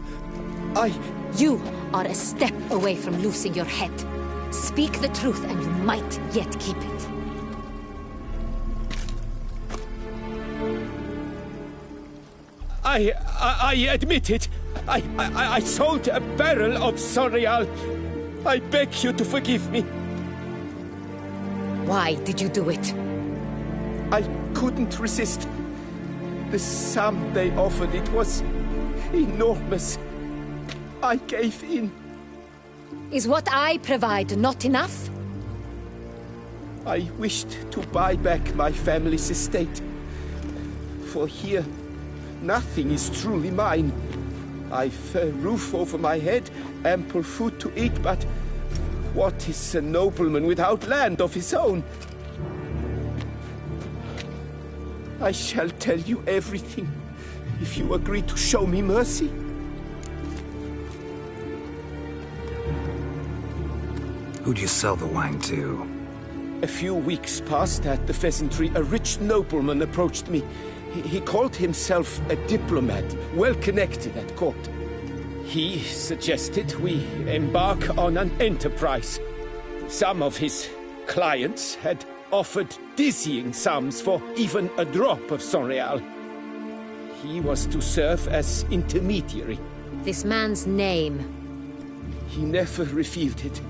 You are a step away from losing your head. Speak the truth and you might yet keep it. I admit it. I sold a barrel of Saint-Réal. I beg you to forgive me. Why did you do it? I couldn't resist. The sum they offered, it was enormous. I gave in. Is what I provide not enough? I wished to buy back my family's estate. For here, nothing is truly mine. I've a roof over my head, ample food to eat, but what is a nobleman without land of his own? I shall tell you everything, if you agree to show me mercy. Who'd you sell the wine to? A few weeks past at the Pheasantry, a rich nobleman approached me. He called himself a diplomat, well connected at court. He suggested we embark on an enterprise. Some of his clients had offered dizzying sums for even a drop of Saint-Réal. He was to serve as intermediary. This man's name? He never revealed it.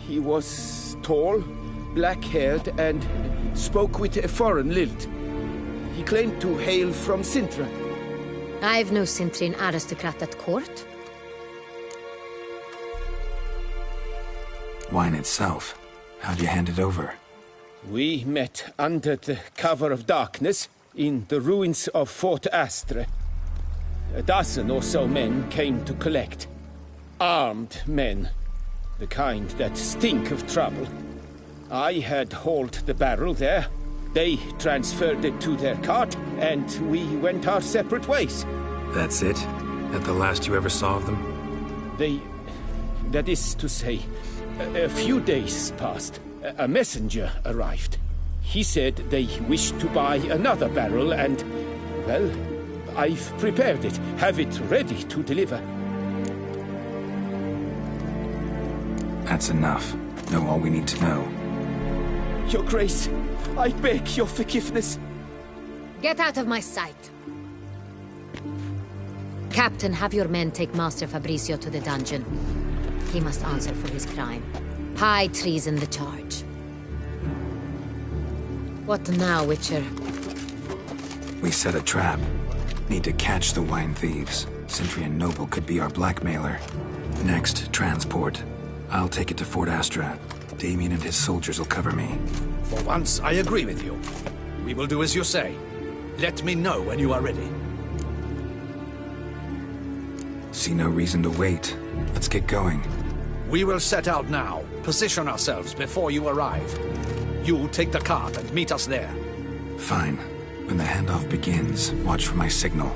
He was tall, black-haired, and spoke with a foreign lilt. He claimed to hail from Sintra. I've no Sintrian aristocrat at court. Wine itself. How'd you hand it over? We met under the cover of darkness in the ruins of Fort Astre. A dozen or so men came to collect. armed men. The kind that stink of trouble. I had hauled the barrel there. They transferred it to their cart, and we went our separate ways. That's it? That the last you ever saw of them? That is to say, a few days passed. A messenger arrived. He said they wished to buy another barrel and, well, I've prepared it. Have it ready to deliver. That's enough. Know all we need to know. Your Grace, I beg your forgiveness. Get out of my sight. Captain, have your men take Master Fabrizio to the dungeon. He must answer for his crime. High treason the charge. What now, Witcher? We set a trap. Need to catch the wine thieves. Sentry and Noble could be our blackmailer. Next, transport. I'll take it to Fort Astra. Damien and his soldiers will cover me. For once, I agree with you. We will do as you say. Let me know when you are ready. See no reason to wait. Let's get going. We will set out now. Position ourselves before you arrive. You take the cart and meet us there. Fine. When the handoff begins, watch for my signal.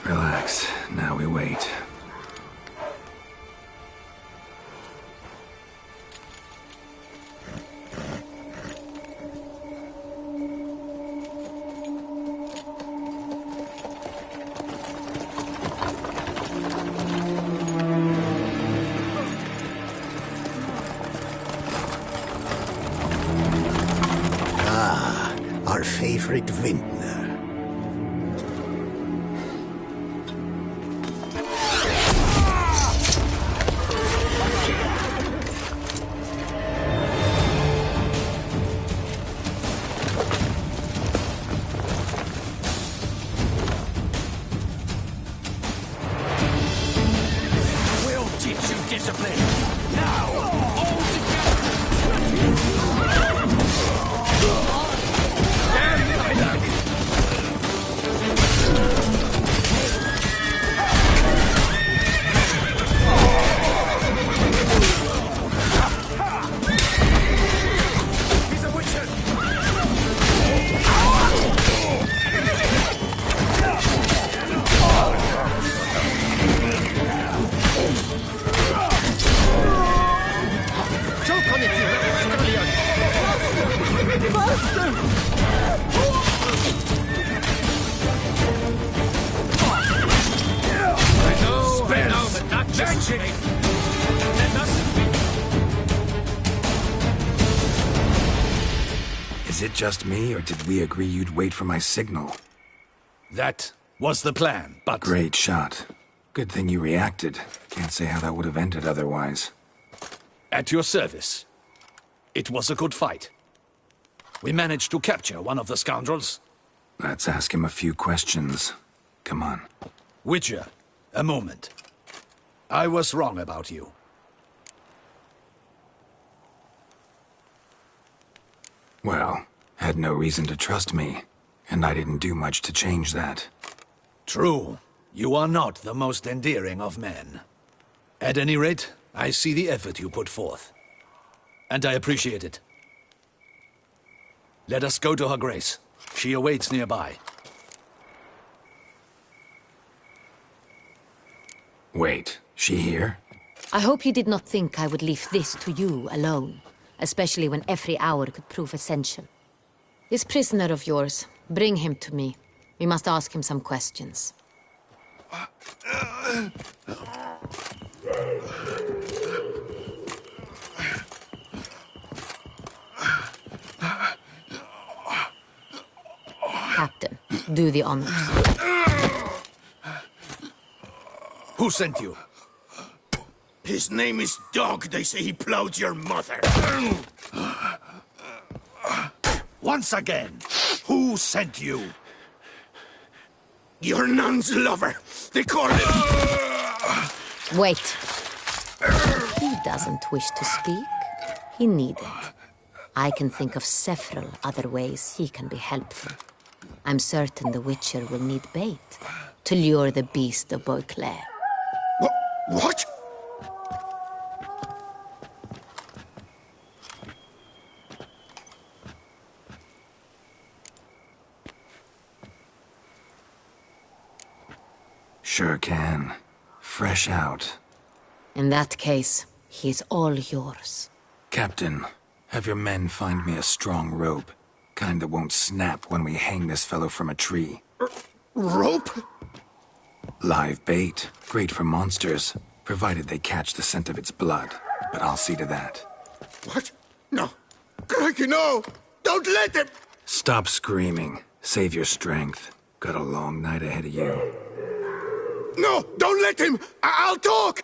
Relax. Now we wait. Ah, our favorite vintner. Is it just me, or did we agree you'd wait for my signal? That was the plan, but... Great shot. Good thing you reacted. Can't say how that would have ended otherwise. At your service. It was a good fight. We managed to capture one of the scoundrels. Let's ask him a few questions. Come on. Witcher, a moment. I was wrong about you. Well, had no reason to trust me, and I didn't do much to change that. True. You are not the most endearing of men. At any rate, I see the effort you put forth. And I appreciate it. Let us go to her grace. She awaits nearby. Wait, she here? I hope you did not think I would leave this to you alone, especially when every hour could prove essential. This prisoner of yours, bring him to me. We must ask him some questions. Captain, do the honors. Who sent you? His name is Dog. They say he plowed your mother. Once again, who sent you? Your nun's lover. They call him... Wait. He doesn't wish to speak. He needn't. I can think of several other ways he can be helpful. I'm certain the Witcher will need bait to lure the beast of Beauclair. What? Sure can. Fresh out. In that case, he's all yours. Captain, have your men find me a strong rope. Kind that won't snap when we hang this fellow from a tree. Rope? Live bait. Great for monsters, provided they catch the scent of its blood. But I'll see to that. What? No. Crikey, no! Don't let him! Stop screaming. Save your strength. Got a long night ahead of you. No! Don't let him! I'll talk!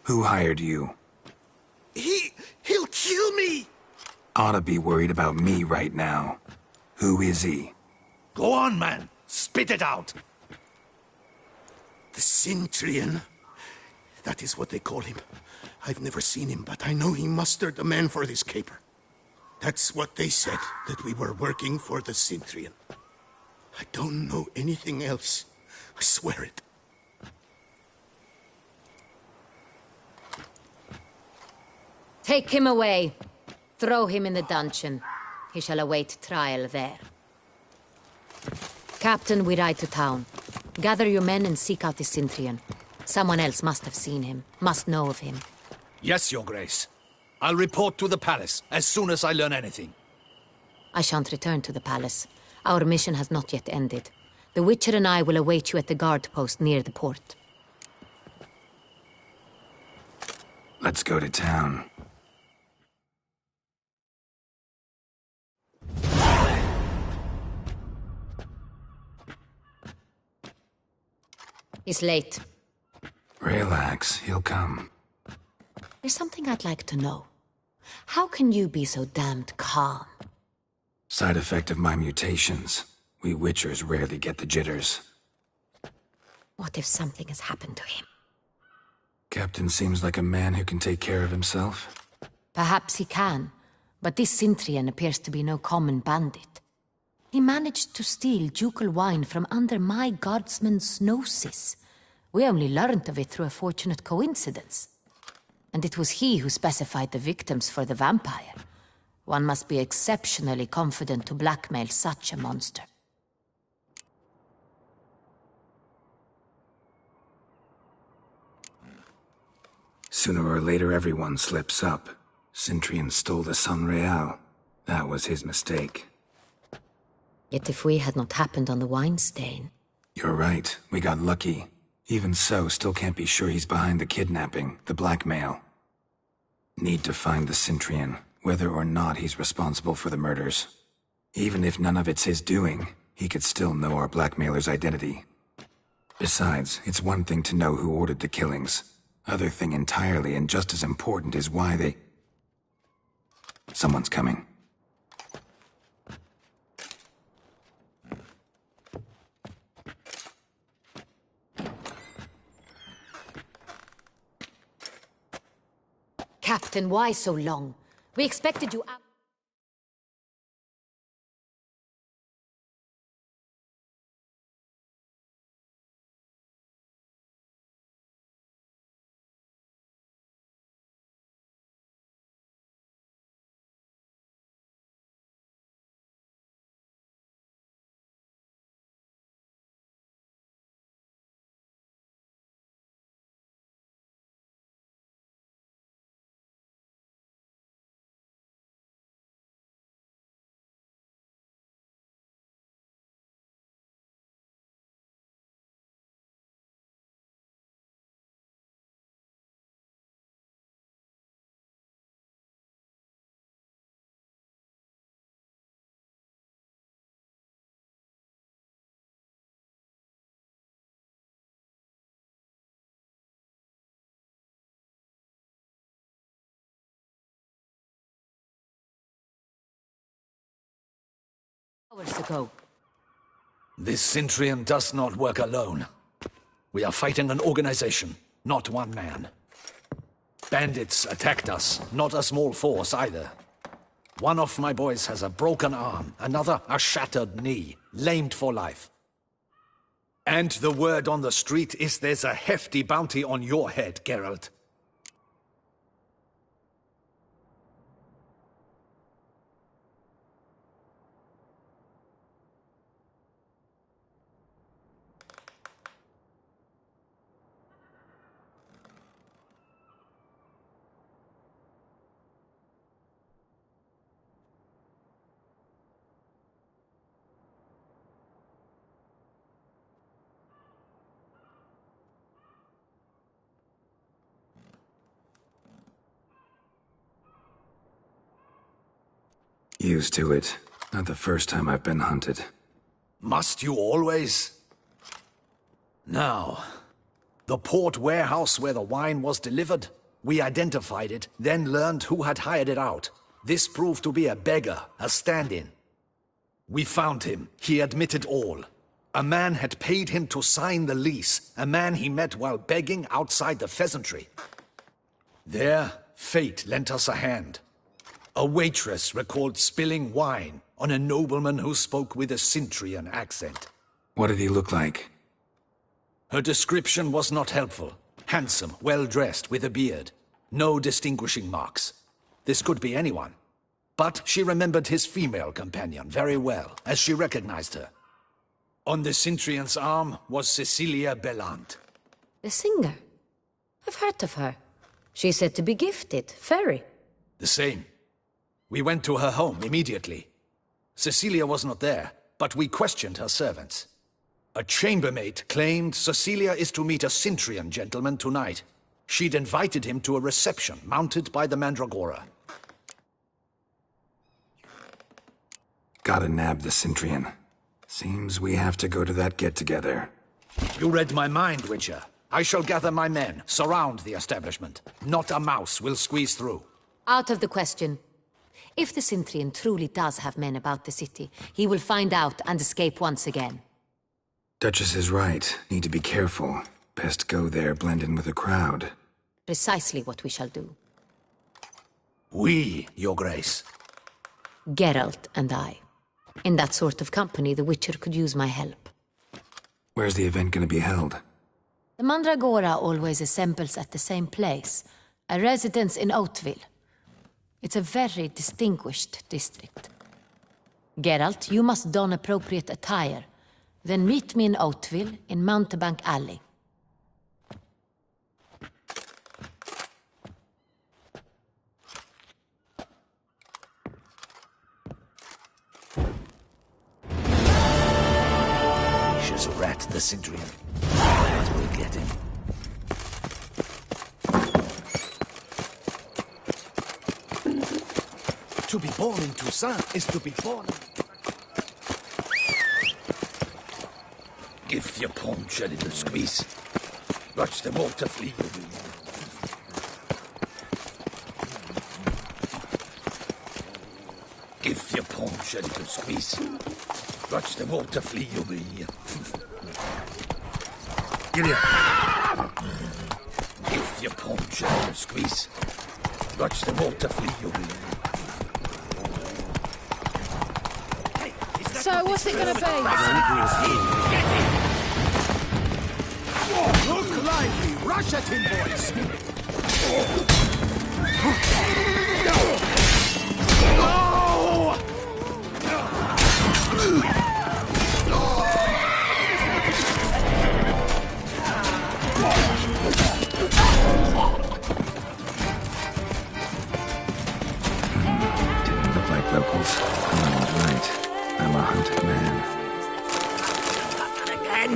Who hired you? He'll kill me! Ought to be worried about me right now. Who is he? Go on, man. Spit it out. The Cintrian. That is what they call him. I've never seen him, but I know he mustered the men for this caper. That's what they said, that we were working for the Cintrian. I don't know anything else. I swear it. Take him away. Throw him in the dungeon. He shall await trial there. Captain, we ride to town. Gather your men and seek out the Cintrian. Someone else must have seen him, must know of him. Yes, Your Grace. I'll report to the palace as soon as I learn anything. I shan't return to the palace. Our mission has not yet ended. The Witcher and I will await you at the guard post near the port. Let's go to town. He's late. Relax, he'll come. There's something I'd like to know. How can you be so damned calm? Side effect of my mutations. We Witchers rarely get the jitters. What if something has happened to him? Captain seems like a man who can take care of himself. Perhaps he can, but this Cintrian appears to be no common bandit. He managed to steal ducal wine from under my guardsman's noses. We only learned of it through a fortunate coincidence. And it was he who specified the victims for the vampire. One must be exceptionally confident to blackmail such a monster. Sooner or later, everyone slips up. Cintrian stole the Sun Real. That was his mistake. Yet if we had not happened on the wine stain... You're right. We got lucky. Even so, still can't be sure he's behind the kidnapping, the blackmail. Need to find the Cintrian, whether or not he's responsible for the murders. Even if none of it's his doing, he could still know our blackmailer's identity. Besides, it's one thing to know who ordered the killings. Other thing entirely, and just as important, is why they... Someone's coming. Captain, why so long? We expected you out... Hours ago. This Cintrian does not work alone. We are fighting an organization, not one man. Bandits attacked us, not a small force either. One of my boys has a broken arm, another a shattered knee, lamed for life. And the word on the street is there's a hefty bounty on your head, Geralt. Used to it. Not the first time I've been hunted. Must you always? Now, the port warehouse where the wine was delivered, we identified it, then learned who had hired it out. This proved to be a beggar, a stand-in. We found him. He admitted all. A man had paid him to sign the lease, a man he met while begging outside the pheasantry. There, fate lent us a hand. A waitress recalled spilling wine on a nobleman who spoke with a Cintrian accent. What did he look like? Her description was not helpful. Handsome, well-dressed, with a beard. No distinguishing marks. This could be anyone. But she remembered his female companion very well, as she recognized her. On the Cintrian's arm was Cecilia Bellant. The singer? I've heard of her. She's said to be gifted, fairy. The same. We went to her home immediately. Cecilia was not there, but we questioned her servants. A chambermaid claimed Cecilia is to meet a Cintrian gentleman tonight. She'd invited him to a reception mounted by the Mandragora. Gotta nab the Cintrian. Seems we have to go to that get-together. You read my mind, Witcher. I shall gather my men, surround the establishment. Not a mouse will squeeze through. Out of the question. If the Cintrian truly does have men about the city, he will find out and escape once again. Duchess is right. Need to be careful. Best go there, blend in with the crowd. Precisely what we shall do. We, Your Grace. Geralt and I. In that sort of company, the Witcher could use my help. Where's the event gonna be held? The Mandragora always assembles at the same place, a residence in Oatville. It's a very distinguished district. Geralt, you must don appropriate attire. Then meet me in Oatville, in Mountebank Alley. Vicious rat, the Cintrian. But we'll get him. To be born in Toussaint is to be born... Give your paunch a little squeeze. Watch the water flee. Give your paunch a little squeeze. Watch the water flee away. Get here. Give your paunch a little squeeze. Watch the water flee away. So, what's it gonna be? Look lively! Rush at him, boys! Didn't look like locals. Ellen's right. I'm a hunted man. And again!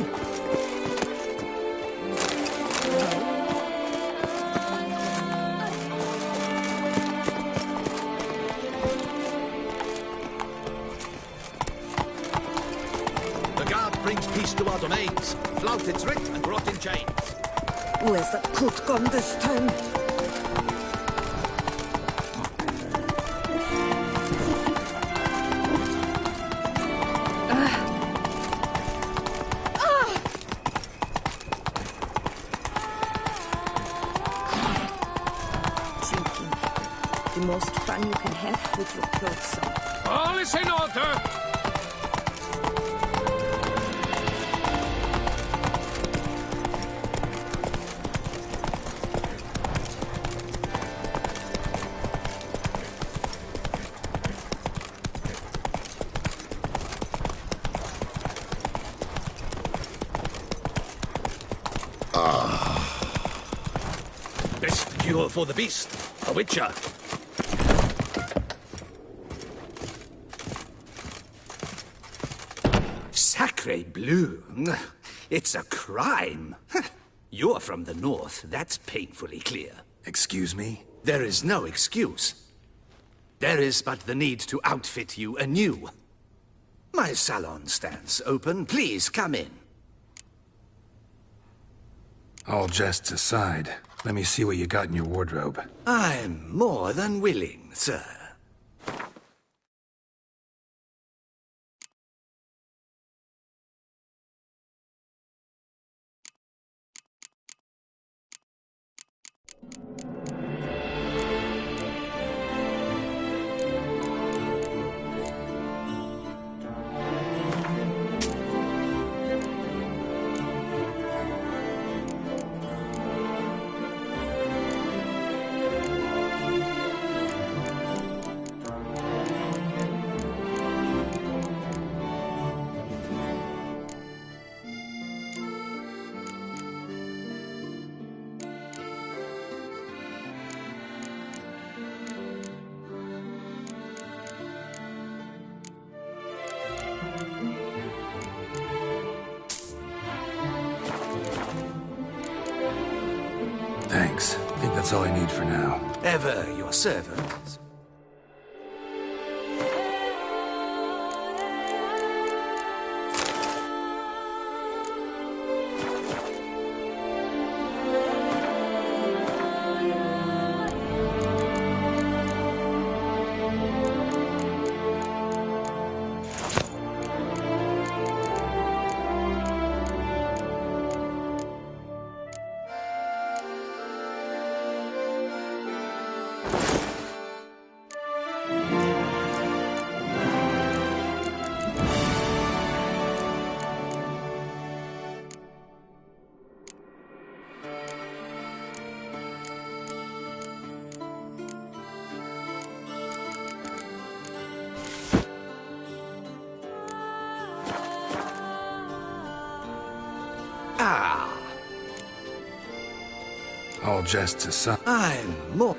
The guard brings peace to our domains. Flout its writ and brought in chains. Where's that coot gone this time? Drinking. The most fun you can have with your clothes on. All is in order! Best cure for the beast. A witcher. Sacre bleu. It's a crime. You're from the north. That's painfully clear. Excuse me? There is no excuse. There is but the need to outfit you anew. My salon stands open. Please come in. All jests aside, let me see what you got in your wardrobe. I'm more than willing, sir. Thanks. I think that's all I need for now. Ever your servant. All jests aside. I'm more...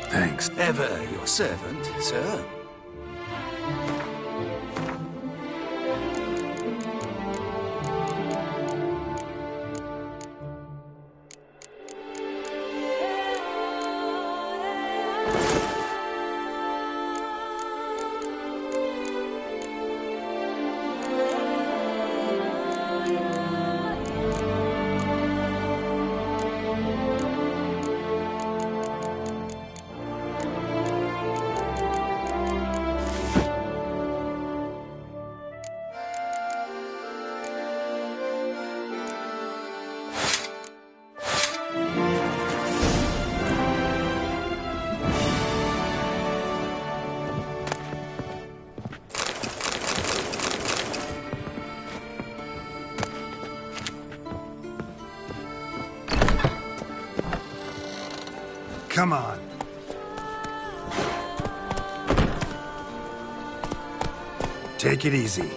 Thanks. Ever your servant, sir. Come on. Take it easy.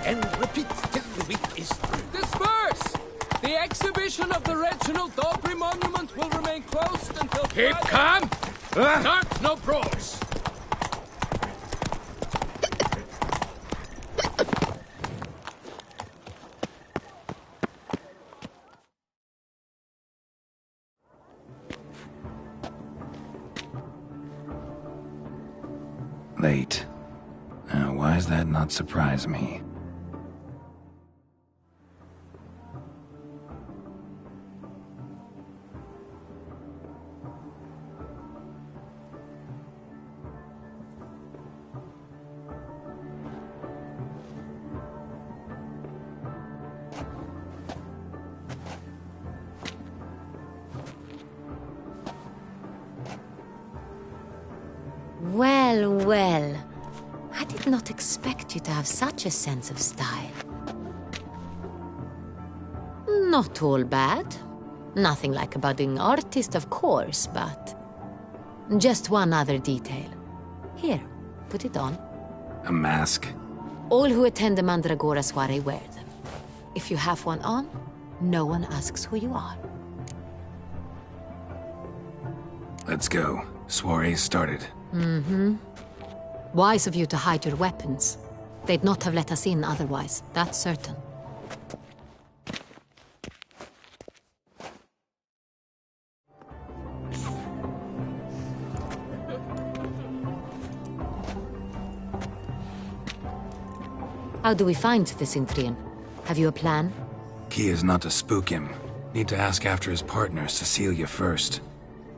And repeat till the week is through. Disperse! The exhibition of the Reginald Aubrey monument will remain closed until... Keep calm! Start no brawls! Late. Now, why does that not surprise me? Well, well. I did not expect you to have such a sense of style. Not all bad. Nothing like a budding artist, of course, but... just one other detail. Here, put it on. A mask? All who attend the Mandragora soiree wear them. If you have one on, no one asks who you are. Let's go. Soiree started. Mm-hmm. Wise of you to hide your weapons. They'd not have let us in otherwise, that's certain. How do we find the Cintrian? Have you a plan? Key is not to spook him. Need to ask after his partner, Cecilia, first.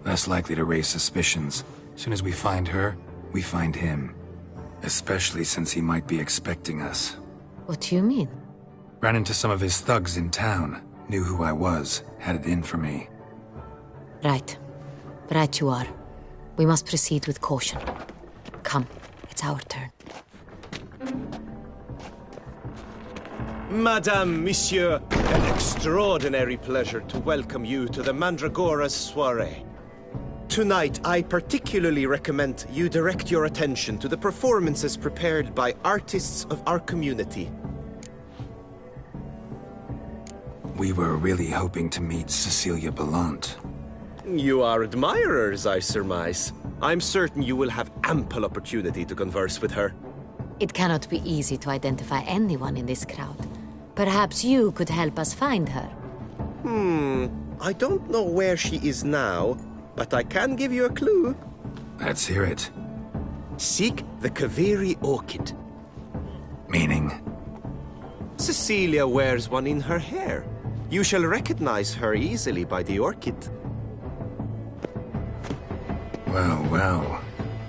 Less likely to raise suspicions. Soon as we find her, we find him. Especially since he might be expecting us. What do you mean? Ran into some of his thugs in town. Knew who I was. Had it in for me. Right. Right you are. We must proceed with caution. Come, it's our turn. Madame, Monsieur, an extraordinary pleasure to welcome you to the Mandragora's soiree. Tonight, I particularly recommend you direct your attention to the performances prepared by artists of our community. We were really hoping to meet Cecilia Belant. You are admirers, I surmise. I'm certain you will have ample opportunity to converse with her. It cannot be easy to identify anyone in this crowd. Perhaps you could help us find her. I don't know where she is now, but I can give you a clue. Let's hear it. Seek the Kaveri orchid. Meaning? Cecilia wears one in her hair. You shall recognize her easily by the orchid. Well, well.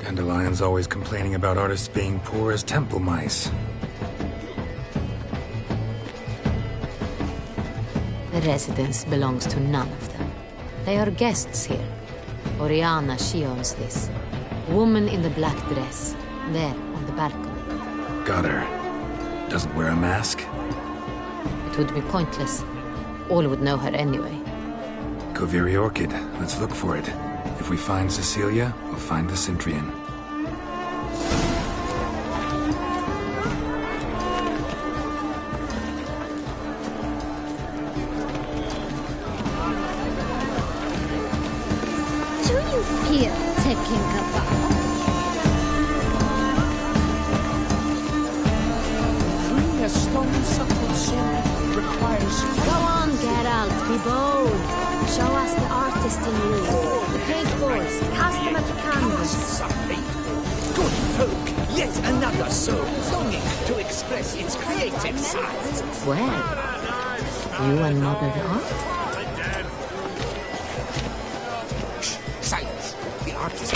Dandelion's always complaining about artists being poor as temple mice. The residence belongs to none of them. They are guests here. Oriana, she owns this. Woman in the black dress. There, on the balcony. Got her. Doesn't wear a mask? It would be pointless. All would know her anyway. Kaveri Orchid. Let's look for it. If we find Cecilia, we'll find the Cintrian. Do you fear taking a bow? Freeing a stone-supple soul requires... Go on, Geralt, be bold. Show us the artist in you. The paintballs, cast them at the canvas. Good folk, Yet another soul longing to express its creative side. Well, you and modern art? Silence. The artist.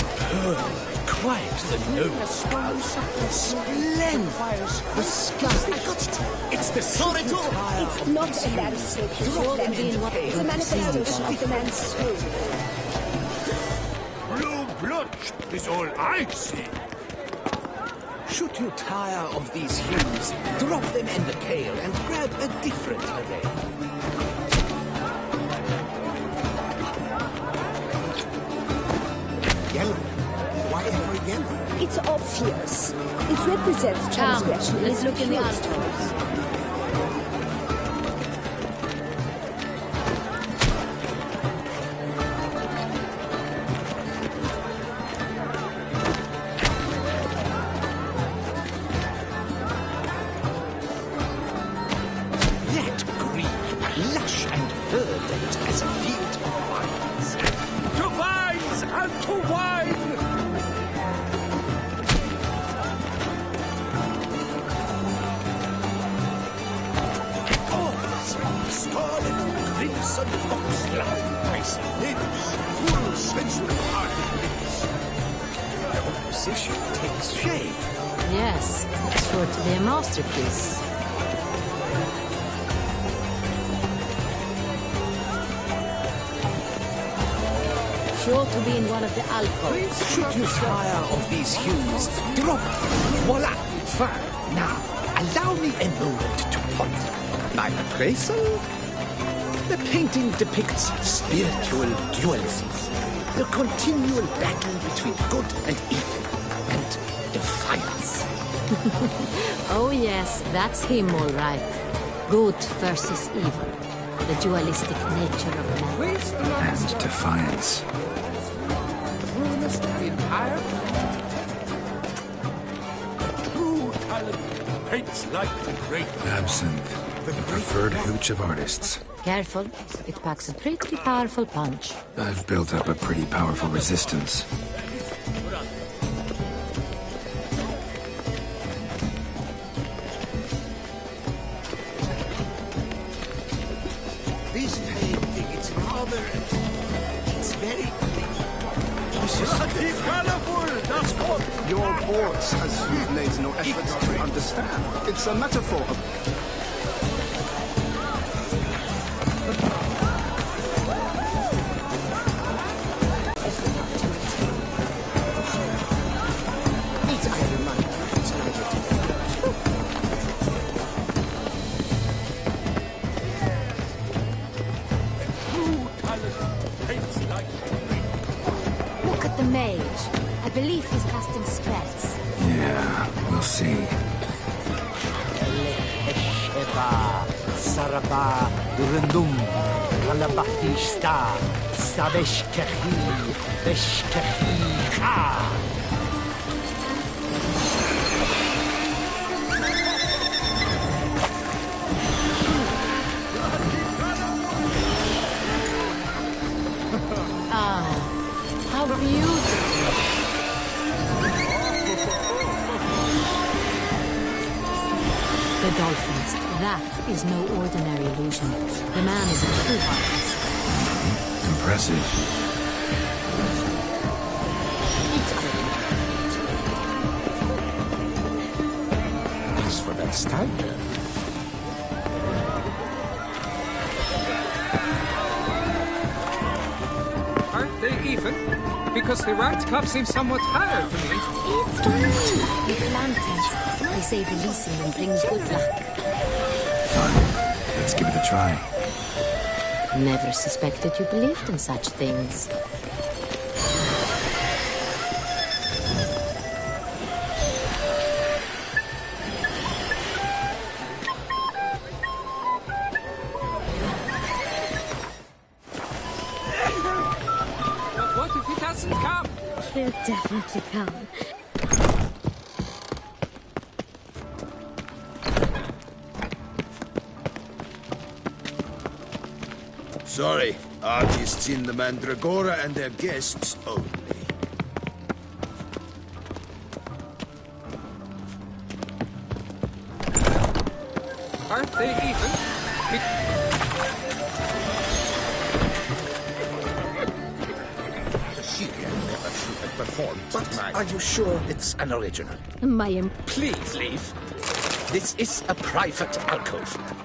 Quite the nose. Splendid. The sky. I got it. It's the Solitude. It's not a landscape. It's a manifestation of the man's soul. Blue blood is all I see. Should you tire of these hues, drop them in the pail and grab a different array. Yellow. Why ever yellow? It's obvious. It represents transgression. Let's look in the altos. That green, lush and verdant as a field of vines. To vines and to wine! Scarlet, crimson foxglove, icy lips, full sensual heartedness. Composition takes shape. Yes, it's sure to be a masterpiece. Sure to be in one of the alcoves. Should you tire of these hues, drop. Voila, fine. Now, allow me a moment to ponder. My appraisal? The painting depicts spiritual dualism, the continual battle between good and evil, and defiance. Oh yes, that's him all right. Good versus evil. The dualistic nature of man. And defiance. Ruinous of the Empire? True talent paints like the great. Absinthe. The preferred hooch of artists. Careful, it packs a pretty powerful punch. I've built up a pretty powerful resistance. This painting, it's rather... It's very... Bloody colorful, that's what. Your boss has made no effort to understand. It's a metaphor. Look at the mage. I believe he's casting spells. Yeah, we'll see. Esheba, Saraba, Durundum, Kalabahishta, Saveshkehi, Beshkehi Ka. How beautiful! The dolphins. That is no ordinary illusion. The man is a true artist. Impressive. As for that stipend, Aren't they even? Because the right cup seems somewhat higher to me. It's fine. With lanterns. They say releasing them brings good luck. Fine. Let's give it a try. Never suspected you believed in such things. But what if he doesn't come? He'll definitely come. Sorry, artists in the Mandragora and their guests only. Aren't they even? She never should have performed. But are you sure it's an original? My Please leave. This is a private alcove.